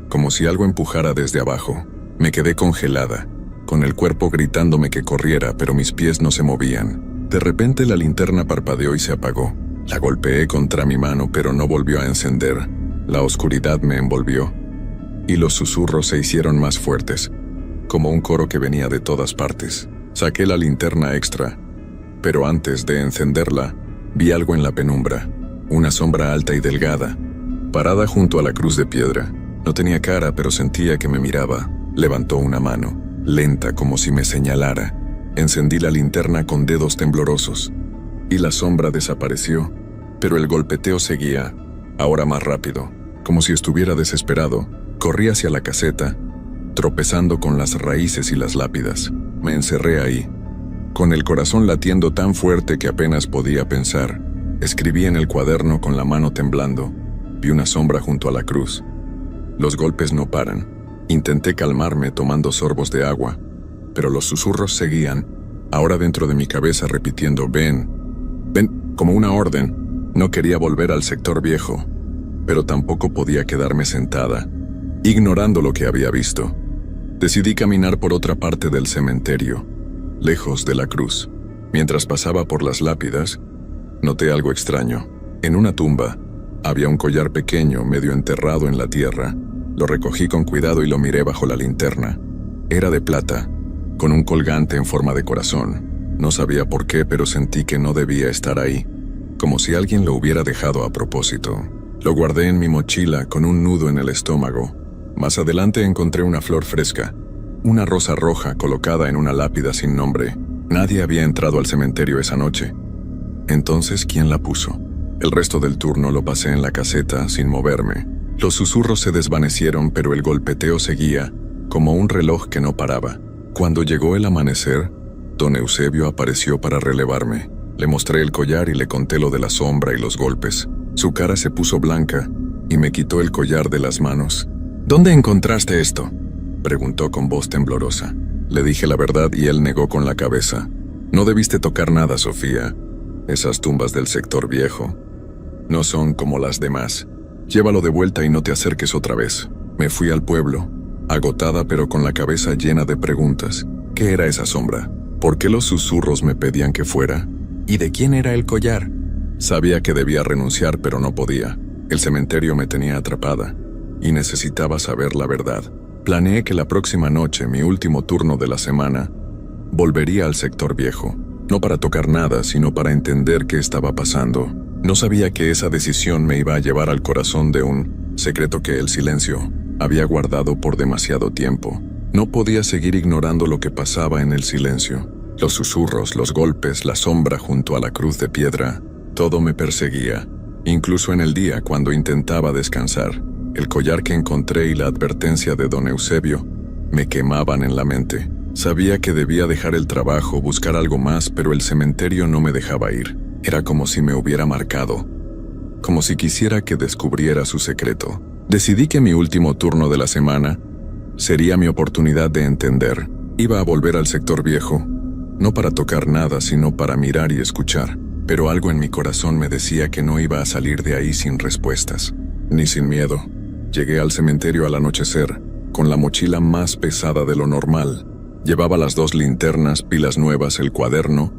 como si algo empujara desde abajo. Me quedé congelada, con el cuerpo gritándome que corriera, pero mis pies no se movían. De repente la linterna parpadeó y se apagó. La golpeé contra mi mano, pero no volvió a encender. La oscuridad me envolvió, y los susurros se hicieron más fuertes, como un coro que venía de todas partes. Saqué la linterna extra, pero antes de encenderla, vi algo en la penumbra. Una sombra alta y delgada, parada junto a la cruz de piedra. No tenía cara, pero sentía que me miraba. Levantó una mano, lenta como si me señalara. Encendí la linterna con dedos temblorosos, y la sombra desapareció, pero el golpeteo seguía, ahora más rápido, como si estuviera desesperado. Corrí hacia la caseta, tropezando con las raíces y las lápidas. Me encerré ahí, con el corazón latiendo tan fuerte que apenas podía pensar. Escribí en el cuaderno con la mano temblando. Vi una sombra junto a la cruz. Los golpes no paran. Intenté calmarme tomando sorbos de agua, pero los susurros seguían, ahora dentro de mi cabeza repitiendo «ven, ven», como una orden. No quería volver al sector viejo, pero tampoco podía quedarme sentada, ignorando lo que había visto. Decidí caminar por otra parte del cementerio, lejos de la cruz. Mientras pasaba por las lápidas, noté algo extraño. En una tumba, había un collar pequeño medio enterrado en la tierra. Lo recogí con cuidado y lo miré bajo la linterna. Era de plata, con un colgante en forma de corazón. No sabía por qué, pero sentí que no debía estar ahí, como si alguien lo hubiera dejado a propósito. Lo guardé en mi mochila con un nudo en el estómago. Más adelante encontré una flor fresca, una rosa roja colocada en una lápida sin nombre. Nadie había entrado al cementerio esa noche. Entonces, ¿quién la puso? El resto del turno lo pasé en la caseta sin moverme. Los susurros se desvanecieron, pero el golpeteo seguía, como un reloj que no paraba. Cuando llegó el amanecer, don Eusebio apareció para relevarme. Le mostré el collar y le conté lo de la sombra y los golpes. Su cara se puso blanca y me quitó el collar de las manos. «¿Dónde encontraste esto?», preguntó con voz temblorosa. Le dije la verdad y él negó con la cabeza. «No debiste tocar nada, Sofía. Esas tumbas del sector viejo no son como las demás. Llévalo de vuelta y no te acerques otra vez». Me fui al pueblo, agotada pero con la cabeza llena de preguntas. ¿Qué era esa sombra? ¿Por qué los susurros me pedían que fuera? ¿Y de quién era el collar? Sabía que debía renunciar, pero no podía. El cementerio me tenía atrapada y necesitaba saber la verdad. Planeé que la próxima noche, mi último turno de la semana, volvería al sector viejo, no para tocar nada, sino para entender qué estaba pasando. No sabía que esa decisión me iba a llevar al corazón de un secreto que el silencio había guardado por demasiado tiempo. No podía seguir ignorando lo que pasaba en el silencio. Los susurros, los golpes, la sombra junto a la cruz de piedra, todo me perseguía, incluso en el día cuando intentaba descansar. El collar que encontré y la advertencia de don Eusebio me quemaban en la mente. Sabía que debía dejar el trabajo, buscar algo más, pero el cementerio no me dejaba ir. Era como si me hubiera marcado, como si quisiera que descubriera su secreto. Decidí que mi último turno de la semana sería mi oportunidad de entender. Iba a volver al sector viejo, no para tocar nada, sino para mirar y escuchar. Pero algo en mi corazón me decía que no iba a salir de ahí sin respuestas, ni sin miedo. Llegué al cementerio al anochecer, con la mochila más pesada de lo normal. Llevaba las 2 linternas, pilas nuevas, el cuaderno,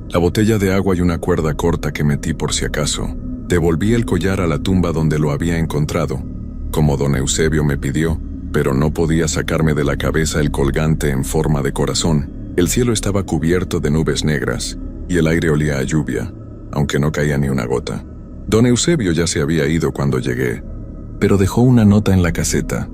la botella de agua y una cuerda corta que metí por si acaso. Devolví el collar a la tumba donde lo había encontrado, como don Eusebio me pidió, pero no podía sacarme de la cabeza el colgante en forma de corazón. El cielo estaba cubierto de nubes negras, y el aire olía a lluvia, aunque no caía ni una gota. Don Eusebio ya se había ido cuando llegué, pero dejó una nota en la caseta.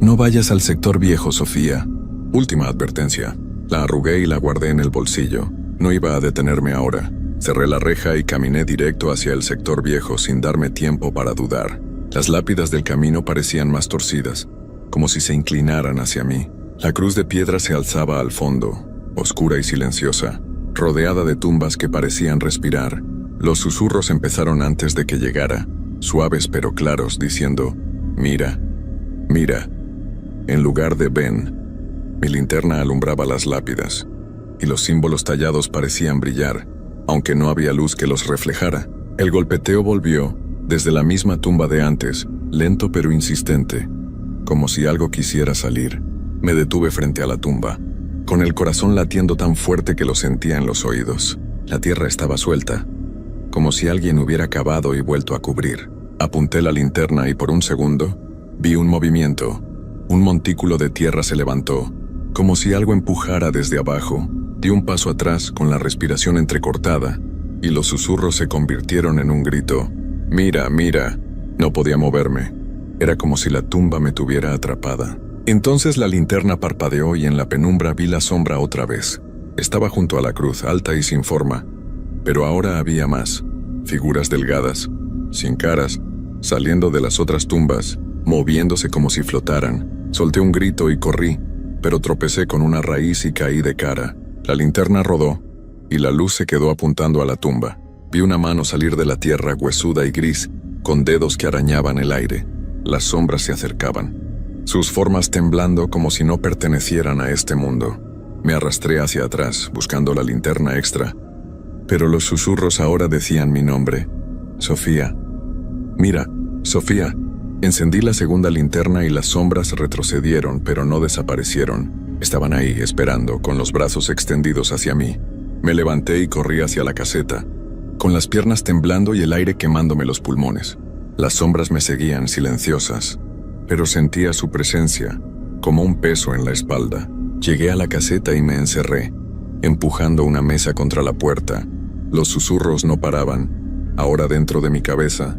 No vayas al sector viejo, Sofía. Última advertencia. La arrugué y la guardé en el bolsillo. No iba a detenerme ahora. Cerré la reja y caminé directo hacia el sector viejo sin darme tiempo para dudar. Las lápidas del camino parecían más torcidas, como si se inclinaran hacia mí. La cruz de piedra se alzaba al fondo, oscura y silenciosa, rodeada de tumbas que parecían respirar. Los susurros empezaron antes de que llegara, suaves pero claros, diciendo: «Mira, mira». En lugar de «ven», mi linterna alumbraba las lápidas, y los símbolos tallados parecían brillar, aunque no había luz que los reflejara. El golpeteo volvió, desde la misma tumba de antes, lento pero insistente, como si algo quisiera salir. Me detuve frente a la tumba, con el corazón latiendo tan fuerte que lo sentía en los oídos. La tierra estaba suelta, como si alguien hubiera cavado y vuelto a cubrir. Apunté la linterna y por un segundo vi un movimiento. Un montículo de tierra se levantó, como si algo empujara desde abajo. Di un paso atrás con la respiración entrecortada, y los susurros se convirtieron en un grito. «Mira, mira». No podía moverme. Era como si la tumba me tuviera atrapada. Entonces la linterna parpadeó y en la penumbra vi la sombra otra vez. Estaba junto a la cruz, alta y sin forma, pero ahora había más. Figuras delgadas, sin caras, saliendo de las otras tumbas, moviéndose como si flotaran. Solté un grito y corrí, pero tropecé con una raíz y caí de cara. La linterna rodó, y la luz se quedó apuntando a la tumba. Vi una mano salir de la tierra huesuda y gris, con dedos que arañaban el aire. Las sombras se acercaban, sus formas temblando como si no pertenecieran a este mundo. Me arrastré hacia atrás, buscando la linterna extra, pero los susurros ahora decían mi nombre. «Sofía. Mira, Sofía». Encendí la segunda linterna y las sombras retrocedieron, pero no desaparecieron. Estaban ahí, esperando, con los brazos extendidos hacia mí. Me levanté y corrí hacia la caseta, con las piernas temblando y el aire quemándome los pulmones. Las sombras me seguían silenciosas, pero sentía su presencia, como un peso en la espalda. Llegué a la caseta y me encerré, empujando una mesa contra la puerta. Los susurros no paraban, ahora dentro de mi cabeza,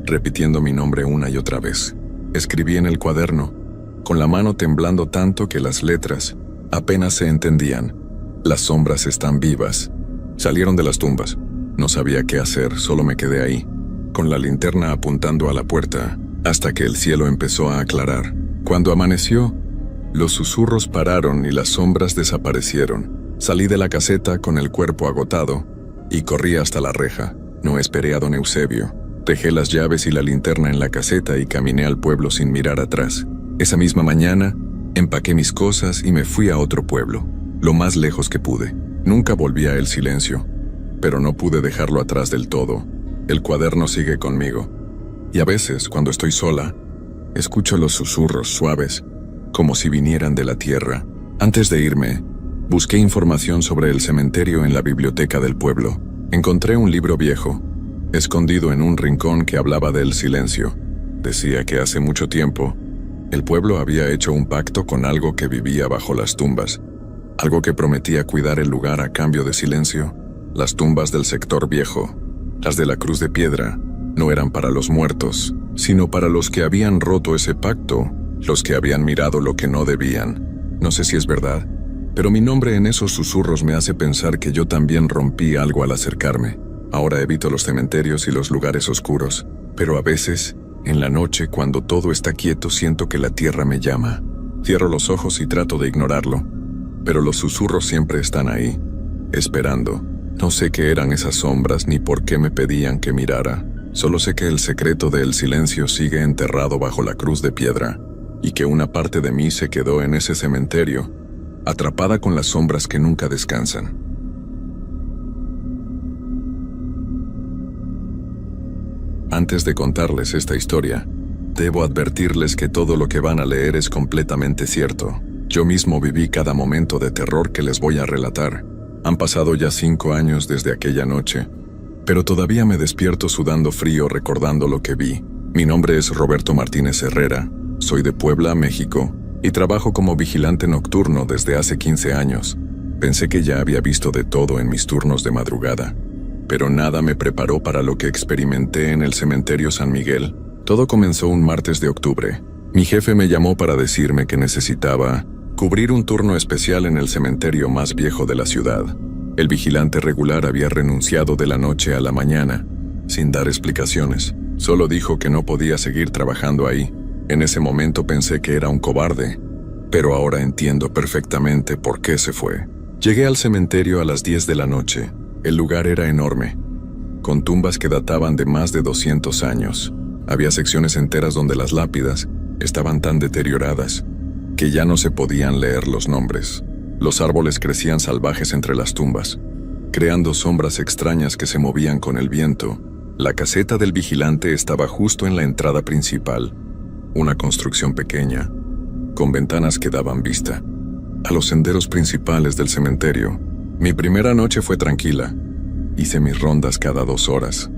repitiendo mi nombre una y otra vez. Escribí en el cuaderno, con la mano temblando tanto que las letras apenas se entendían. Las sombras están vivas. Salieron de las tumbas. No sabía qué hacer, solo me quedé ahí, con la linterna apuntando a la puerta, hasta que el cielo empezó a aclarar. Cuando amaneció, los susurros pararon y las sombras desaparecieron. Salí de la caseta con el cuerpo agotado y corrí hasta la reja. No esperé a don Eusebio. Dejé las llaves y la linterna en la caseta y caminé al pueblo sin mirar atrás. Esa misma mañana, empaqué mis cosas y me fui a otro pueblo, lo más lejos que pude. Nunca volví a el silencio, pero no pude dejarlo atrás del todo. El cuaderno sigue conmigo, y a veces, cuando estoy sola, escucho los susurros suaves, como si vinieran de la tierra. Antes de irme, busqué información sobre el cementerio en la biblioteca del pueblo. Encontré un libro viejo, escondido en un rincón, que hablaba del silencio. Decía que hace mucho tiempo, el pueblo había hecho un pacto con algo que vivía bajo las tumbas, algo que prometía cuidar el lugar a cambio de silencio. Las tumbas del sector viejo, las de la cruz de piedra, no eran para los muertos, sino para los que habían roto ese pacto, los que habían mirado lo que no debían. No sé si es verdad, pero mi nombre en esos susurros me hace pensar que yo también rompí algo al acercarme. Ahora evito los cementerios y los lugares oscuros, pero a veces, en la noche, cuando todo está quieto, siento que la tierra me llama. Cierro los ojos y trato de ignorarlo, pero los susurros siempre están ahí, esperando. No sé qué eran esas sombras ni por qué me pedían que mirara. Solo sé que el secreto del silencio sigue enterrado bajo la cruz de piedra, y que una parte de mí se quedó en ese cementerio, atrapada con las sombras que nunca descansan. Antes de contarles esta historia, debo advertirles que todo lo que van a leer es completamente cierto. Yo mismo viví cada momento de terror que les voy a relatar. Han pasado ya 5 años desde aquella noche, pero todavía me despierto sudando frío recordando lo que vi. Mi nombre es Roberto Martínez Herrera, soy de Puebla, México, y trabajo como vigilante nocturno desde hace 15 años. Pensé que ya había visto de todo en mis turnos de madrugada, pero nada me preparó para lo que experimenté en el cementerio San Miguel. Todo comenzó un martes de octubre. Mi jefe me llamó para decirme que necesitaba cubrir un turno especial en el cementerio más viejo de la ciudad. El vigilante regular había renunciado de la noche a la mañana, sin dar explicaciones. Solo dijo que no podía seguir trabajando ahí. En ese momento pensé que era un cobarde, pero ahora entiendo perfectamente por qué se fue. Llegué al cementerio a las 10 de la noche. El lugar era enorme, con tumbas que databan de más de 200 años. Había secciones enteras donde las lápidas estaban tan deterioradas que ya no se podían leer los nombres. Los árboles crecían salvajes entre las tumbas, creando sombras extrañas que se movían con el viento. La caseta del vigilante estaba justo en la entrada principal, una construcción pequeña, con ventanas que daban vista a los senderos principales del cementerio. Mi primera noche fue tranquila. Hice mis rondas cada 2 horas,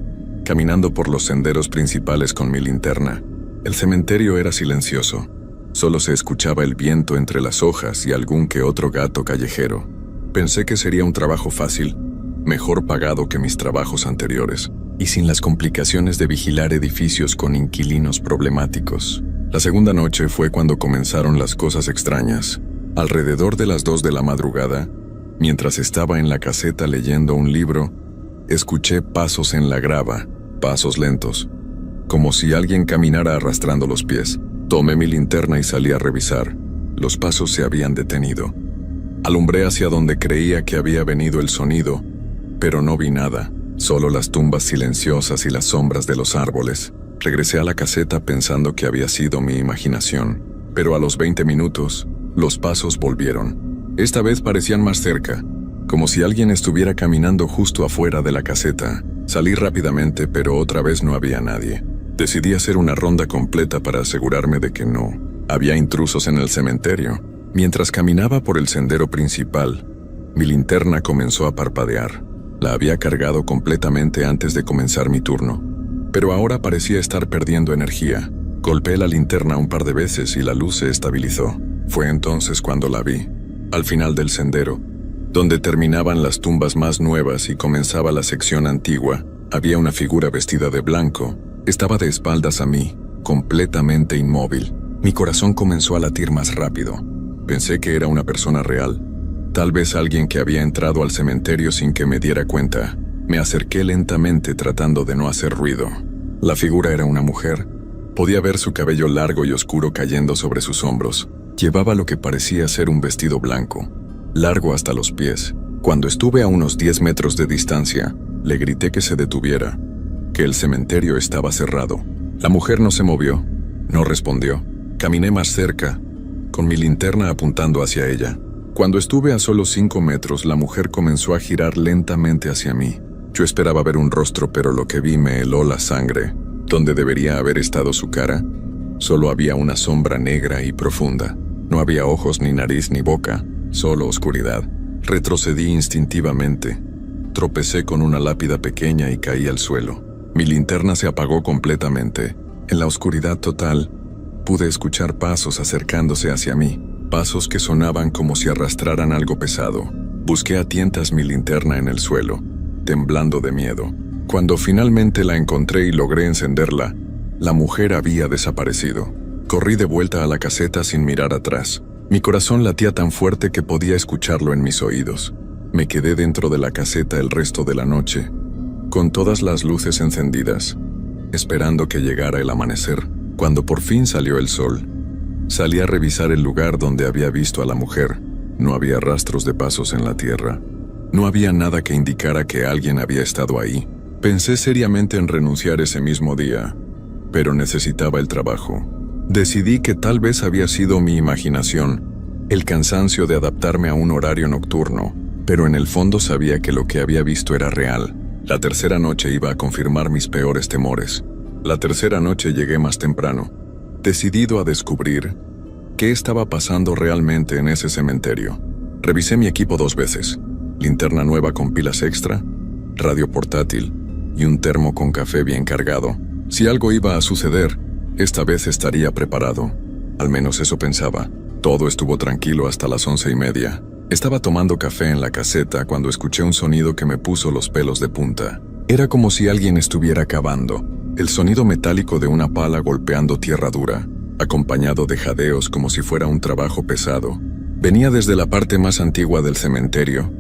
caminando por los senderos principales con mi linterna. El cementerio era silencioso. Solo se escuchaba el viento entre las hojas y algún que otro gato callejero. Pensé que sería un trabajo fácil, mejor pagado que mis trabajos anteriores, y sin las complicaciones de vigilar edificios con inquilinos problemáticos. La segunda noche fue cuando comenzaron las cosas extrañas. Alrededor de las 2 de la madrugada, mientras estaba en la caseta leyendo un libro, escuché pasos en la grava, pasos lentos, como si alguien caminara arrastrando los pies. Tomé mi linterna y salí a revisar. Los pasos se habían detenido. Alumbré hacia donde creía que había venido el sonido, pero no vi nada, solo las tumbas silenciosas y las sombras de los árboles. Regresé a la caseta pensando que había sido mi imaginación, pero a los 20 minutos, los pasos volvieron. Esta vez parecían más cerca, como si alguien estuviera caminando justo afuera de la caseta. Salí rápidamente, pero otra vez no había nadie. Decidí hacer una ronda completa para asegurarme de que no había intrusos en el cementerio. Mientras caminaba por el sendero principal, mi linterna comenzó a parpadear. La había cargado completamente antes de comenzar mi turno, pero ahora parecía estar perdiendo energía. Golpeé la linterna un par de veces y la luz se estabilizó. Fue entonces cuando la vi, al final del sendero, donde terminaban las tumbas más nuevas y comenzaba la sección antigua. Había una figura vestida de blanco. Estaba de espaldas a mí, completamente inmóvil. Mi corazón comenzó a latir más rápido. Pensé que era una persona real, tal vez alguien que había entrado al cementerio sin que me diera cuenta. Me acerqué lentamente tratando de no hacer ruido. La figura era una mujer. Podía ver su cabello largo y oscuro cayendo sobre sus hombros. Llevaba lo que parecía ser un vestido blanco, largo hasta los pies. Cuando estuve a unos 10 metros de distancia, le grité que se detuviera, que el cementerio estaba cerrado. La mujer no se movió, no respondió. Caminé más cerca, con mi linterna apuntando hacia ella. Cuando estuve a solo 5 metros, la mujer comenzó a girar lentamente hacia mí. Yo esperaba ver un rostro, pero lo que vi me heló la sangre. Donde debería haber estado su cara, solo había una sombra negra y profunda. No había ojos, ni nariz, ni boca, solo oscuridad. Retrocedí instintivamente. Tropecé con una lápida pequeña y caí al suelo. Mi linterna se apagó completamente. En la oscuridad total, pude escuchar pasos acercándose hacia mí, pasos que sonaban como si arrastraran algo pesado. Busqué a tientas mi linterna en el suelo, temblando de miedo. Cuando finalmente la encontré y logré encenderla, la mujer había desaparecido. Corrí de vuelta a la caseta sin mirar atrás. Mi corazón latía tan fuerte que podía escucharlo en mis oídos. Me quedé dentro de la caseta el resto de la noche, con todas las luces encendidas, esperando que llegara el amanecer. Cuando por fin salió el sol, salí a revisar el lugar donde había visto a la mujer. No había rastros de pasos en la tierra. No había nada que indicara que alguien había estado ahí. Pensé seriamente en renunciar ese mismo día, pero necesitaba el trabajo. Decidí que tal vez había sido mi imaginación, el cansancio de adaptarme a un horario nocturno, pero en el fondo sabía que lo que había visto era real. La tercera noche iba a confirmar mis peores temores. La tercera noche llegué más temprano, decidido a descubrir qué estaba pasando realmente en ese cementerio. Revisé mi equipo 2 veces: linterna nueva con pilas extra, radio portátil y un termo con café bien cargado. Si algo iba a suceder, esta vez estaría preparado. Al menos eso pensaba. Todo estuvo tranquilo hasta las 11:30. Estaba tomando café en la caseta cuando escuché un sonido que me puso los pelos de punta. Era como si alguien estuviera cavando. El sonido metálico de una pala golpeando tierra dura, acompañado de jadeos como si fuera un trabajo pesado, venía desde la parte más antigua del cementerio,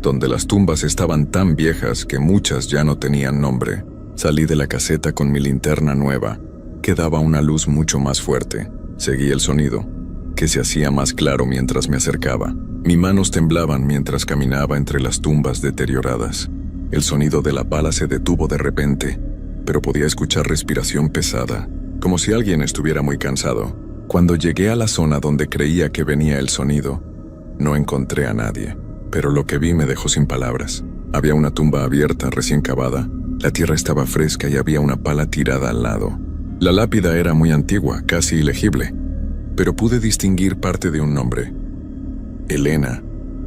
donde las tumbas estaban tan viejas que muchas ya no tenían nombre. Salí de la caseta con mi linterna nueva, que daba una luz mucho más fuerte. Seguí el sonido, que se hacía más claro mientras me acercaba. Mis manos temblaban mientras caminaba entre las tumbas deterioradas. El sonido de la pala se detuvo de repente, pero podía escuchar respiración pesada, como si alguien estuviera muy cansado. Cuando llegué a la zona donde creía que venía el sonido, no encontré a nadie, pero lo que vi me dejó sin palabras. Había una tumba abierta, recién cavada. La tierra estaba fresca y había una pala tirada al lado. La lápida era muy antigua, casi ilegible, pero pude distinguir parte de un nombre. Elena,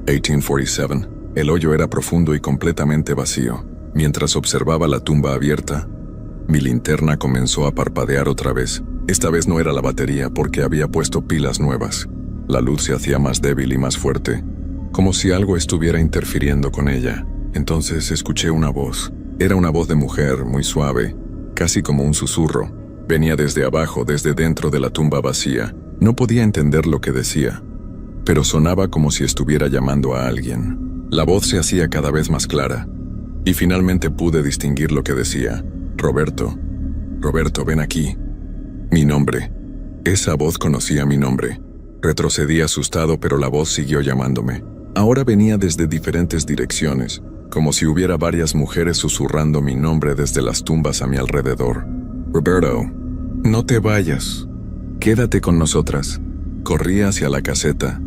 1847. El hoyo era profundo y completamente vacío. Mientras observaba la tumba abierta, mi linterna comenzó a parpadear otra vez. Esta vez no era la batería porque había puesto pilas nuevas. La luz se hacía más débil y más fuerte, como si algo estuviera interfiriendo con ella. Entonces escuché una voz. Era una voz de mujer, muy suave, casi como un susurro. Venía desde abajo, desde dentro de la tumba vacía. No podía entender lo que decía, pero sonaba como si estuviera llamando a alguien. La voz se hacía cada vez más clara, y finalmente pude distinguir lo que decía. Roberto, Roberto, ven aquí. Mi nombre. Esa voz conocía mi nombre. Retrocedí asustado, pero la voz siguió llamándome. Ahora venía desde diferentes direcciones, como si hubiera varias mujeres susurrando mi nombre desde las tumbas a mi alrededor. Roberto, no te vayas. Quédate con nosotras. Corrí hacia la caseta,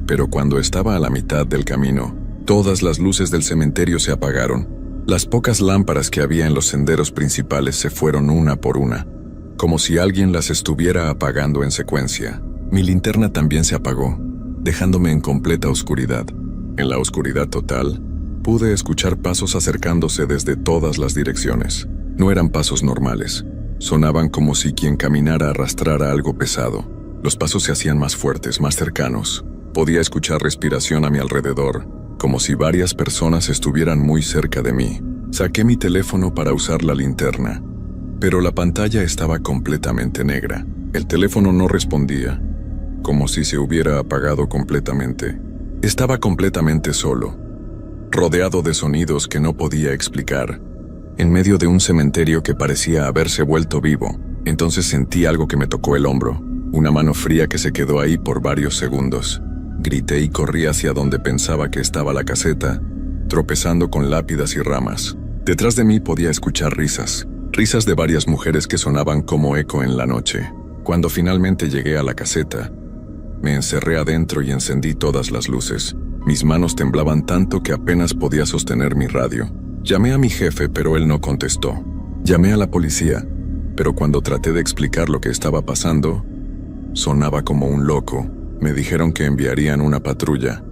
pero cuando estaba a la mitad del camino, todas las luces del cementerio se apagaron. Las pocas lámparas que había en los senderos principales se fueron una por una, como si alguien las estuviera apagando en secuencia. Mi linterna también se apagó, dejándome en completa oscuridad. En la oscuridad total, pude escuchar pasos acercándose desde todas las direcciones. No eran pasos normales. Sonaban como si quien caminara arrastrara algo pesado. Los pasos se hacían más fuertes, más cercanos. Podía escuchar respiración a mi alrededor, como si varias personas estuvieran muy cerca de mí. Saqué mi teléfono para usar la linterna, pero la pantalla estaba completamente negra. El teléfono no respondía, como si se hubiera apagado completamente. Estaba completamente solo, rodeado de sonidos que no podía explicar, en medio de un cementerio que parecía haberse vuelto vivo. Entonces sentí algo que me tocó el hombro, una mano fría que se quedó ahí por varios segundos. Grité y corrí hacia donde pensaba que estaba la caseta, tropezando con lápidas y ramas. Detrás de mí podía escuchar risas de varias mujeres que sonaban como eco en la noche. Cuando finalmente llegué a la caseta, me encerré adentro y encendí todas las luces. Mis manos temblaban tanto que apenas podía sostener mi radio. Llamé a mi jefe, pero él no contestó. Llamé a la policía, pero cuando traté de explicar lo que estaba pasando, sonaba como un loco. Me dijeron que enviarían una patrulla,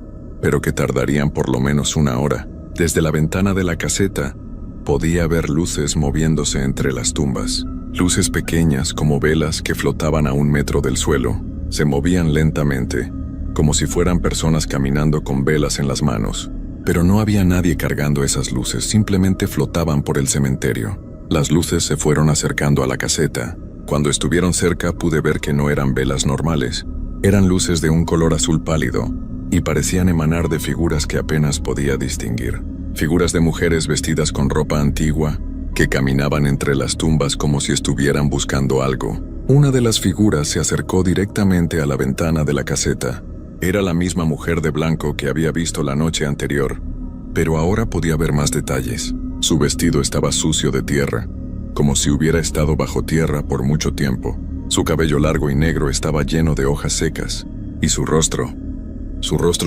pero que tardarían por lo menos 1 hora. Desde la ventana de la caseta, podía ver luces moviéndose entre las tumbas. Luces pequeñas como velas que flotaban a 1 metro del suelo. Se movían lentamente, como si fueran personas caminando con velas en las manos. Pero no había nadie cargando esas luces, simplemente flotaban por el cementerio. Las luces se fueron acercando a la caseta. Cuando estuvieron cerca pude ver que no eran velas normales. Eran luces de un color azul pálido, y parecían emanar de figuras que apenas podía distinguir. Figuras de mujeres vestidas con ropa antigua, que caminaban entre las tumbas como si estuvieran buscando algo. Una de las figuras se acercó directamente a la ventana de la caseta. Era la misma mujer de blanco que había visto la noche anterior, pero ahora podía ver más detalles. Su vestido estaba sucio de tierra, como si hubiera estado bajo tierra por mucho tiempo. Su cabello largo y negro estaba lleno de hojas secas, y su rostro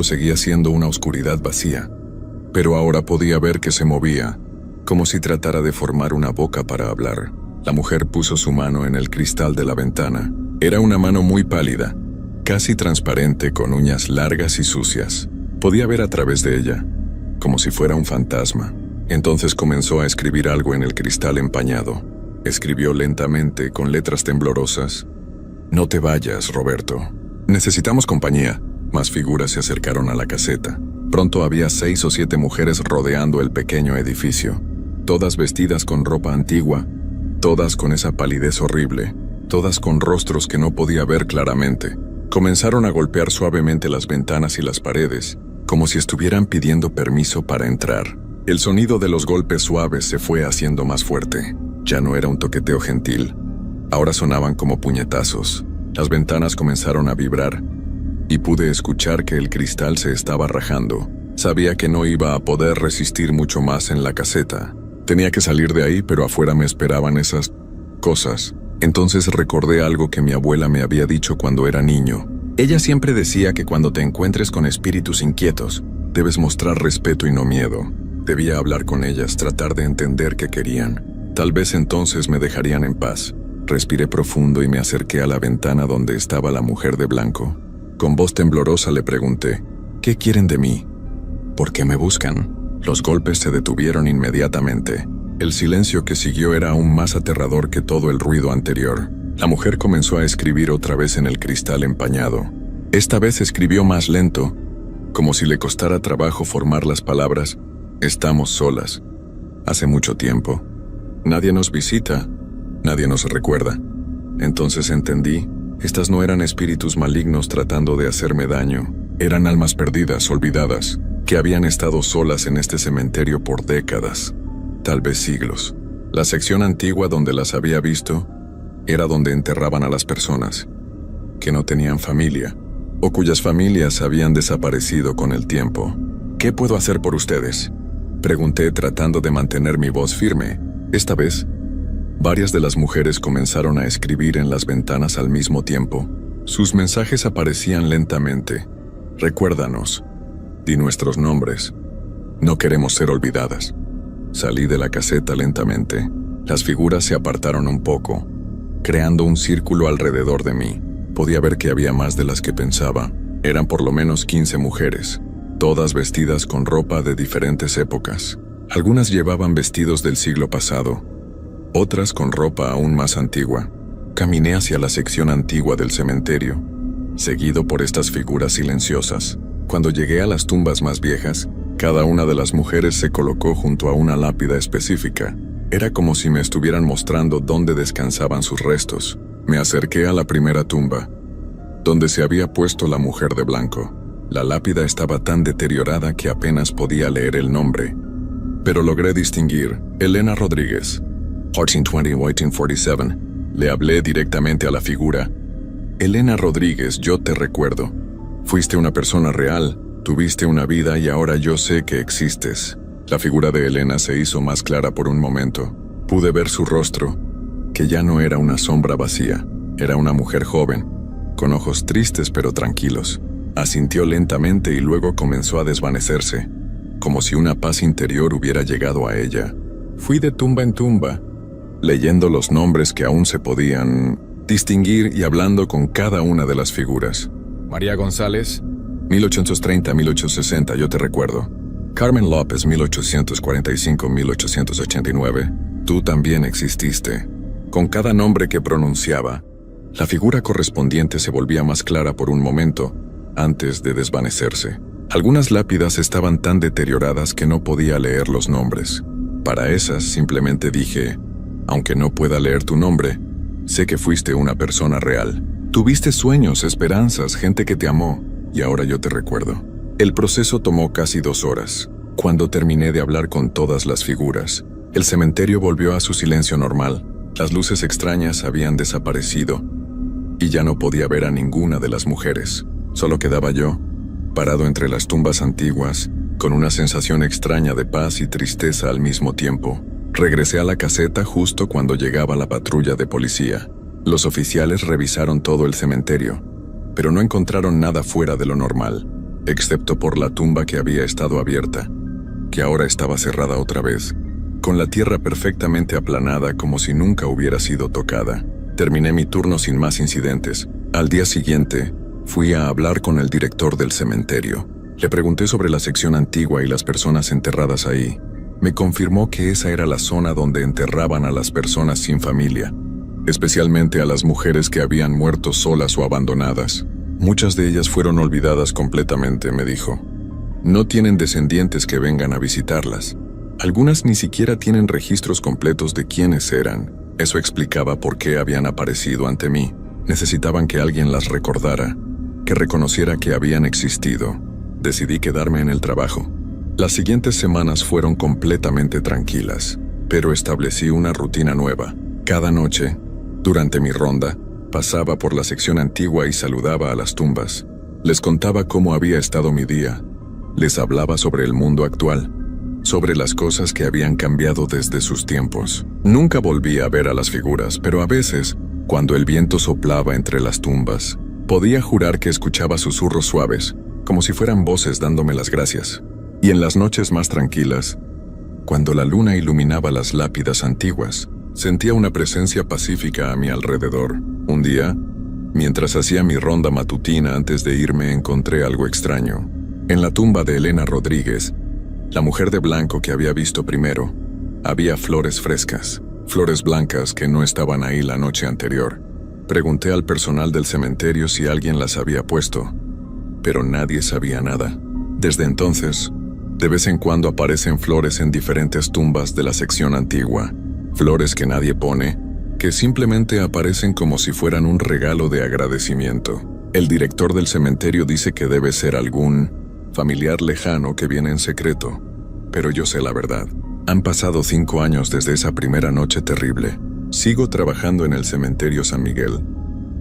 seguía siendo una oscuridad vacía, pero ahora podía ver que se movía, como si tratara de formar una boca para hablar. La mujer puso su mano en el cristal de la ventana. Era una mano muy pálida, casi transparente, con uñas largas y sucias. Podía ver a través de ella, como si fuera un fantasma. Entonces comenzó a escribir algo en el cristal empañado. Escribió lentamente, con letras temblorosas: «No te vayas, Roberto. Necesitamos compañía. Más figuras se acercaron a la caseta. Pronto había 6 o 7 mujeres rodeando el pequeño edificio, todas vestidas con ropa antigua, todas con esa palidez horrible, todas con rostros que no podía ver claramente. Comenzaron a golpear suavemente las ventanas y las paredes, como si estuvieran pidiendo permiso para entrar. El sonido de los golpes suaves se fue haciendo más fuerte. Ya no era un toqueteo gentil. Ahora sonaban como puñetazos. Las ventanas comenzaron a vibrar y pude escuchar que el cristal se estaba rajando. Sabía que no iba a poder resistir mucho más en la caseta. Tenía que salir de ahí, pero afuera me esperaban esas cosas. Entonces recordé algo que mi abuela me había dicho cuando era niño. Ella siempre decía que cuando te encuentres con espíritus inquietos, debes mostrar respeto y no miedo. Debía hablar con ellas, tratar de entender qué querían. Tal vez entonces me dejarían en paz. Respiré profundo y me acerqué a la ventana donde estaba la mujer de blanco. Con voz temblorosa le pregunté, ¿qué quieren de mí? ¿Por qué me buscan? Los golpes se detuvieron inmediatamente. El silencio que siguió era aún más aterrador que todo el ruido anterior. La mujer comenzó a escribir otra vez en el cristal empañado. Esta vez escribió más lento, como si le costara trabajo formar las palabras. Estamos solas. Hace mucho tiempo. Nadie nos visita, nadie nos recuerda. Entonces entendí, estas no eran espíritus malignos tratando de hacerme daño. Eran almas perdidas, olvidadas, que habían estado solas en este cementerio por décadas, tal vez siglos. La sección antigua donde las había visto era donde enterraban a las personas que no tenían familia o cuyas familias habían desaparecido con el tiempo. ¿Qué puedo hacer por ustedes?, pregunté tratando de mantener mi voz firme. Esta vez, varias de las mujeres comenzaron a escribir en las ventanas al mismo tiempo. Sus mensajes aparecían lentamente. Recuérdanos. Di nuestros nombres. No queremos ser olvidadas. Salí de la caseta lentamente. Las figuras se apartaron un poco, creando un círculo alrededor de mí. Podía ver que había más de las que pensaba. Eran por lo menos 15 mujeres, todas vestidas con ropa de diferentes épocas. Algunas llevaban vestidos del siglo pasado, otras con ropa aún más antigua. Caminé hacia la sección antigua del cementerio, seguido por estas figuras silenciosas. Cuando llegué a las tumbas más viejas, cada una de las mujeres se colocó junto a una lápida específica. Era como si me estuvieran mostrando dónde descansaban sus restos. Me acerqué a la primera tumba, donde se había puesto la mujer de blanco. La lápida estaba tan deteriorada que apenas podía leer el nombre, pero logré distinguir: Elena Rodríguez, 1420-1847. Le hablé directamente a la figura. Elena Rodríguez, yo te recuerdo. Fuiste una persona real, tuviste una vida y ahora yo sé que existes. La figura de Elena se hizo más clara por un momento. Pude ver su rostro, que ya no era una sombra vacía. Era una mujer joven, con ojos tristes pero tranquilos. Asintió lentamente y luego comenzó a desvanecerse, como si una paz interior hubiera llegado a ella. Fui de tumba en tumba, leyendo los nombres que aún se podían distinguir y hablando con cada una de las figuras. María González, 1830-1860, yo te recuerdo. Carmen López, 1845-1889, tú también exististe. Con cada nombre que pronunciaba, la figura correspondiente se volvía más clara por un momento, antes de desvanecerse. Algunas lápidas estaban tan deterioradas que no podía leer los nombres. Para esas simplemente dije: aunque no pueda leer tu nombre, sé que fuiste una persona real. Tuviste sueños, esperanzas, gente que te amó, y ahora yo te recuerdo. El proceso tomó casi 2 horas. Cuando terminé de hablar con todas las figuras, el cementerio volvió a su silencio normal. Las luces extrañas habían desaparecido, y ya no podía ver a ninguna de las mujeres. Solo quedaba yo, parado entre las tumbas antiguas, con una sensación extraña de paz y tristeza al mismo tiempo. Regresé a la caseta justo cuando llegaba la patrulla de policía. Los oficiales revisaron todo el cementerio, pero no encontraron nada fuera de lo normal, excepto por la tumba que había estado abierta, que ahora estaba cerrada otra vez, con la tierra perfectamente aplanada como si nunca hubiera sido tocada. Terminé mi turno sin más incidentes. Al día siguiente, fui a hablar con el director del cementerio. Le pregunté sobre la sección antigua y las personas enterradas ahí. Me confirmó que esa era la zona donde enterraban a las personas sin familia, especialmente a las mujeres que habían muerto solas o abandonadas. Muchas de ellas fueron olvidadas completamente, me dijo. No tienen descendientes que vengan a visitarlas. Algunas ni siquiera tienen registros completos de quiénes eran. Eso explicaba por qué habían aparecido ante mí. Necesitaban que alguien las recordara, que reconociera que habían existido. Decidí quedarme en el trabajo. Las siguientes semanas fueron completamente tranquilas, pero establecí una rutina nueva. Cada noche, durante mi ronda, pasaba por la sección antigua y saludaba a las tumbas. Les contaba cómo había estado mi día. Les hablaba sobre el mundo actual, sobre las cosas que habían cambiado desde sus tiempos. Nunca volví a ver a las figuras, pero a veces, cuando el viento soplaba entre las tumbas, podía jurar que escuchaba susurros suaves, como si fueran voces dándome las gracias. Y en las noches más tranquilas, cuando la luna iluminaba las lápidas antiguas, sentía una presencia pacífica a mi alrededor. Un día, mientras hacía mi ronda matutina antes de irme, encontré algo extraño. En la tumba de Elena Rodríguez, la mujer de blanco que había visto primero, había flores frescas, flores blancas que no estaban ahí la noche anterior. Pregunté al personal del cementerio si alguien las había puesto, pero nadie sabía nada. Desde entonces, de vez en cuando aparecen flores en diferentes tumbas de la sección antigua, flores que nadie pone, que simplemente aparecen como si fueran un regalo de agradecimiento. El director del cementerio dice que debe ser algún familiar lejano que viene en secreto, pero yo sé la verdad. Han pasado 5 años desde esa primera noche terrible. Sigo trabajando en el cementerio San Miguel,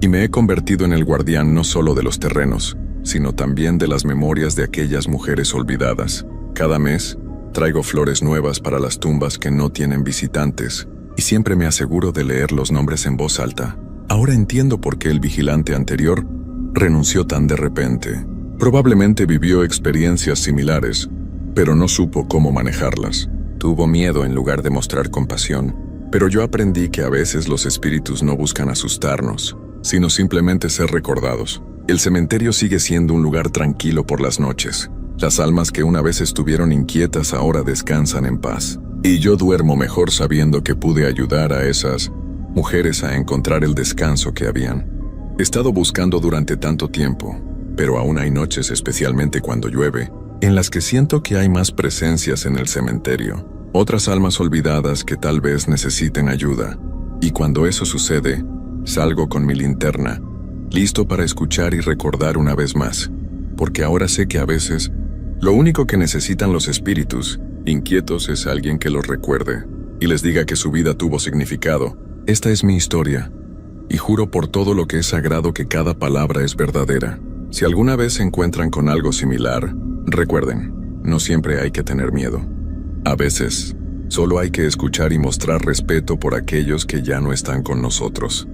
y me he convertido en el guardián no solo de los terrenos, sino también de las memorias de aquellas mujeres olvidadas. Cada mes, traigo flores nuevas para las tumbas que no tienen visitantes, y siempre me aseguro de leer los nombres en voz alta. Ahora entiendo por qué el vigilante anterior renunció tan de repente. Probablemente vivió experiencias similares, pero no supo cómo manejarlas. Tuvo miedo en lugar de mostrar compasión. Pero yo aprendí que a veces los espíritus no buscan asustarnos, sino simplemente ser recordados. El cementerio sigue siendo un lugar tranquilo por las noches. Las almas que una vez estuvieron inquietas ahora descansan en paz. Y yo duermo mejor sabiendo que pude ayudar a esas mujeres a encontrar el descanso que habían. He estado buscando durante tanto tiempo, pero aún hay noches, especialmente cuando llueve, en las que siento que hay más presencias en el cementerio. Otras almas olvidadas que tal vez necesiten ayuda. Y cuando eso sucede, salgo con mi linterna, listo para escuchar y recordar una vez más. Porque ahora sé que a veces, lo único que necesitan los espíritus inquietos es alguien que los recuerde y les diga que su vida tuvo significado. Esta es mi historia, y juro por todo lo que es sagrado que cada palabra es verdadera. Si alguna vez se encuentran con algo similar, recuerden, no siempre hay que tener miedo. A veces, solo hay que escuchar y mostrar respeto por aquellos que ya no están con nosotros.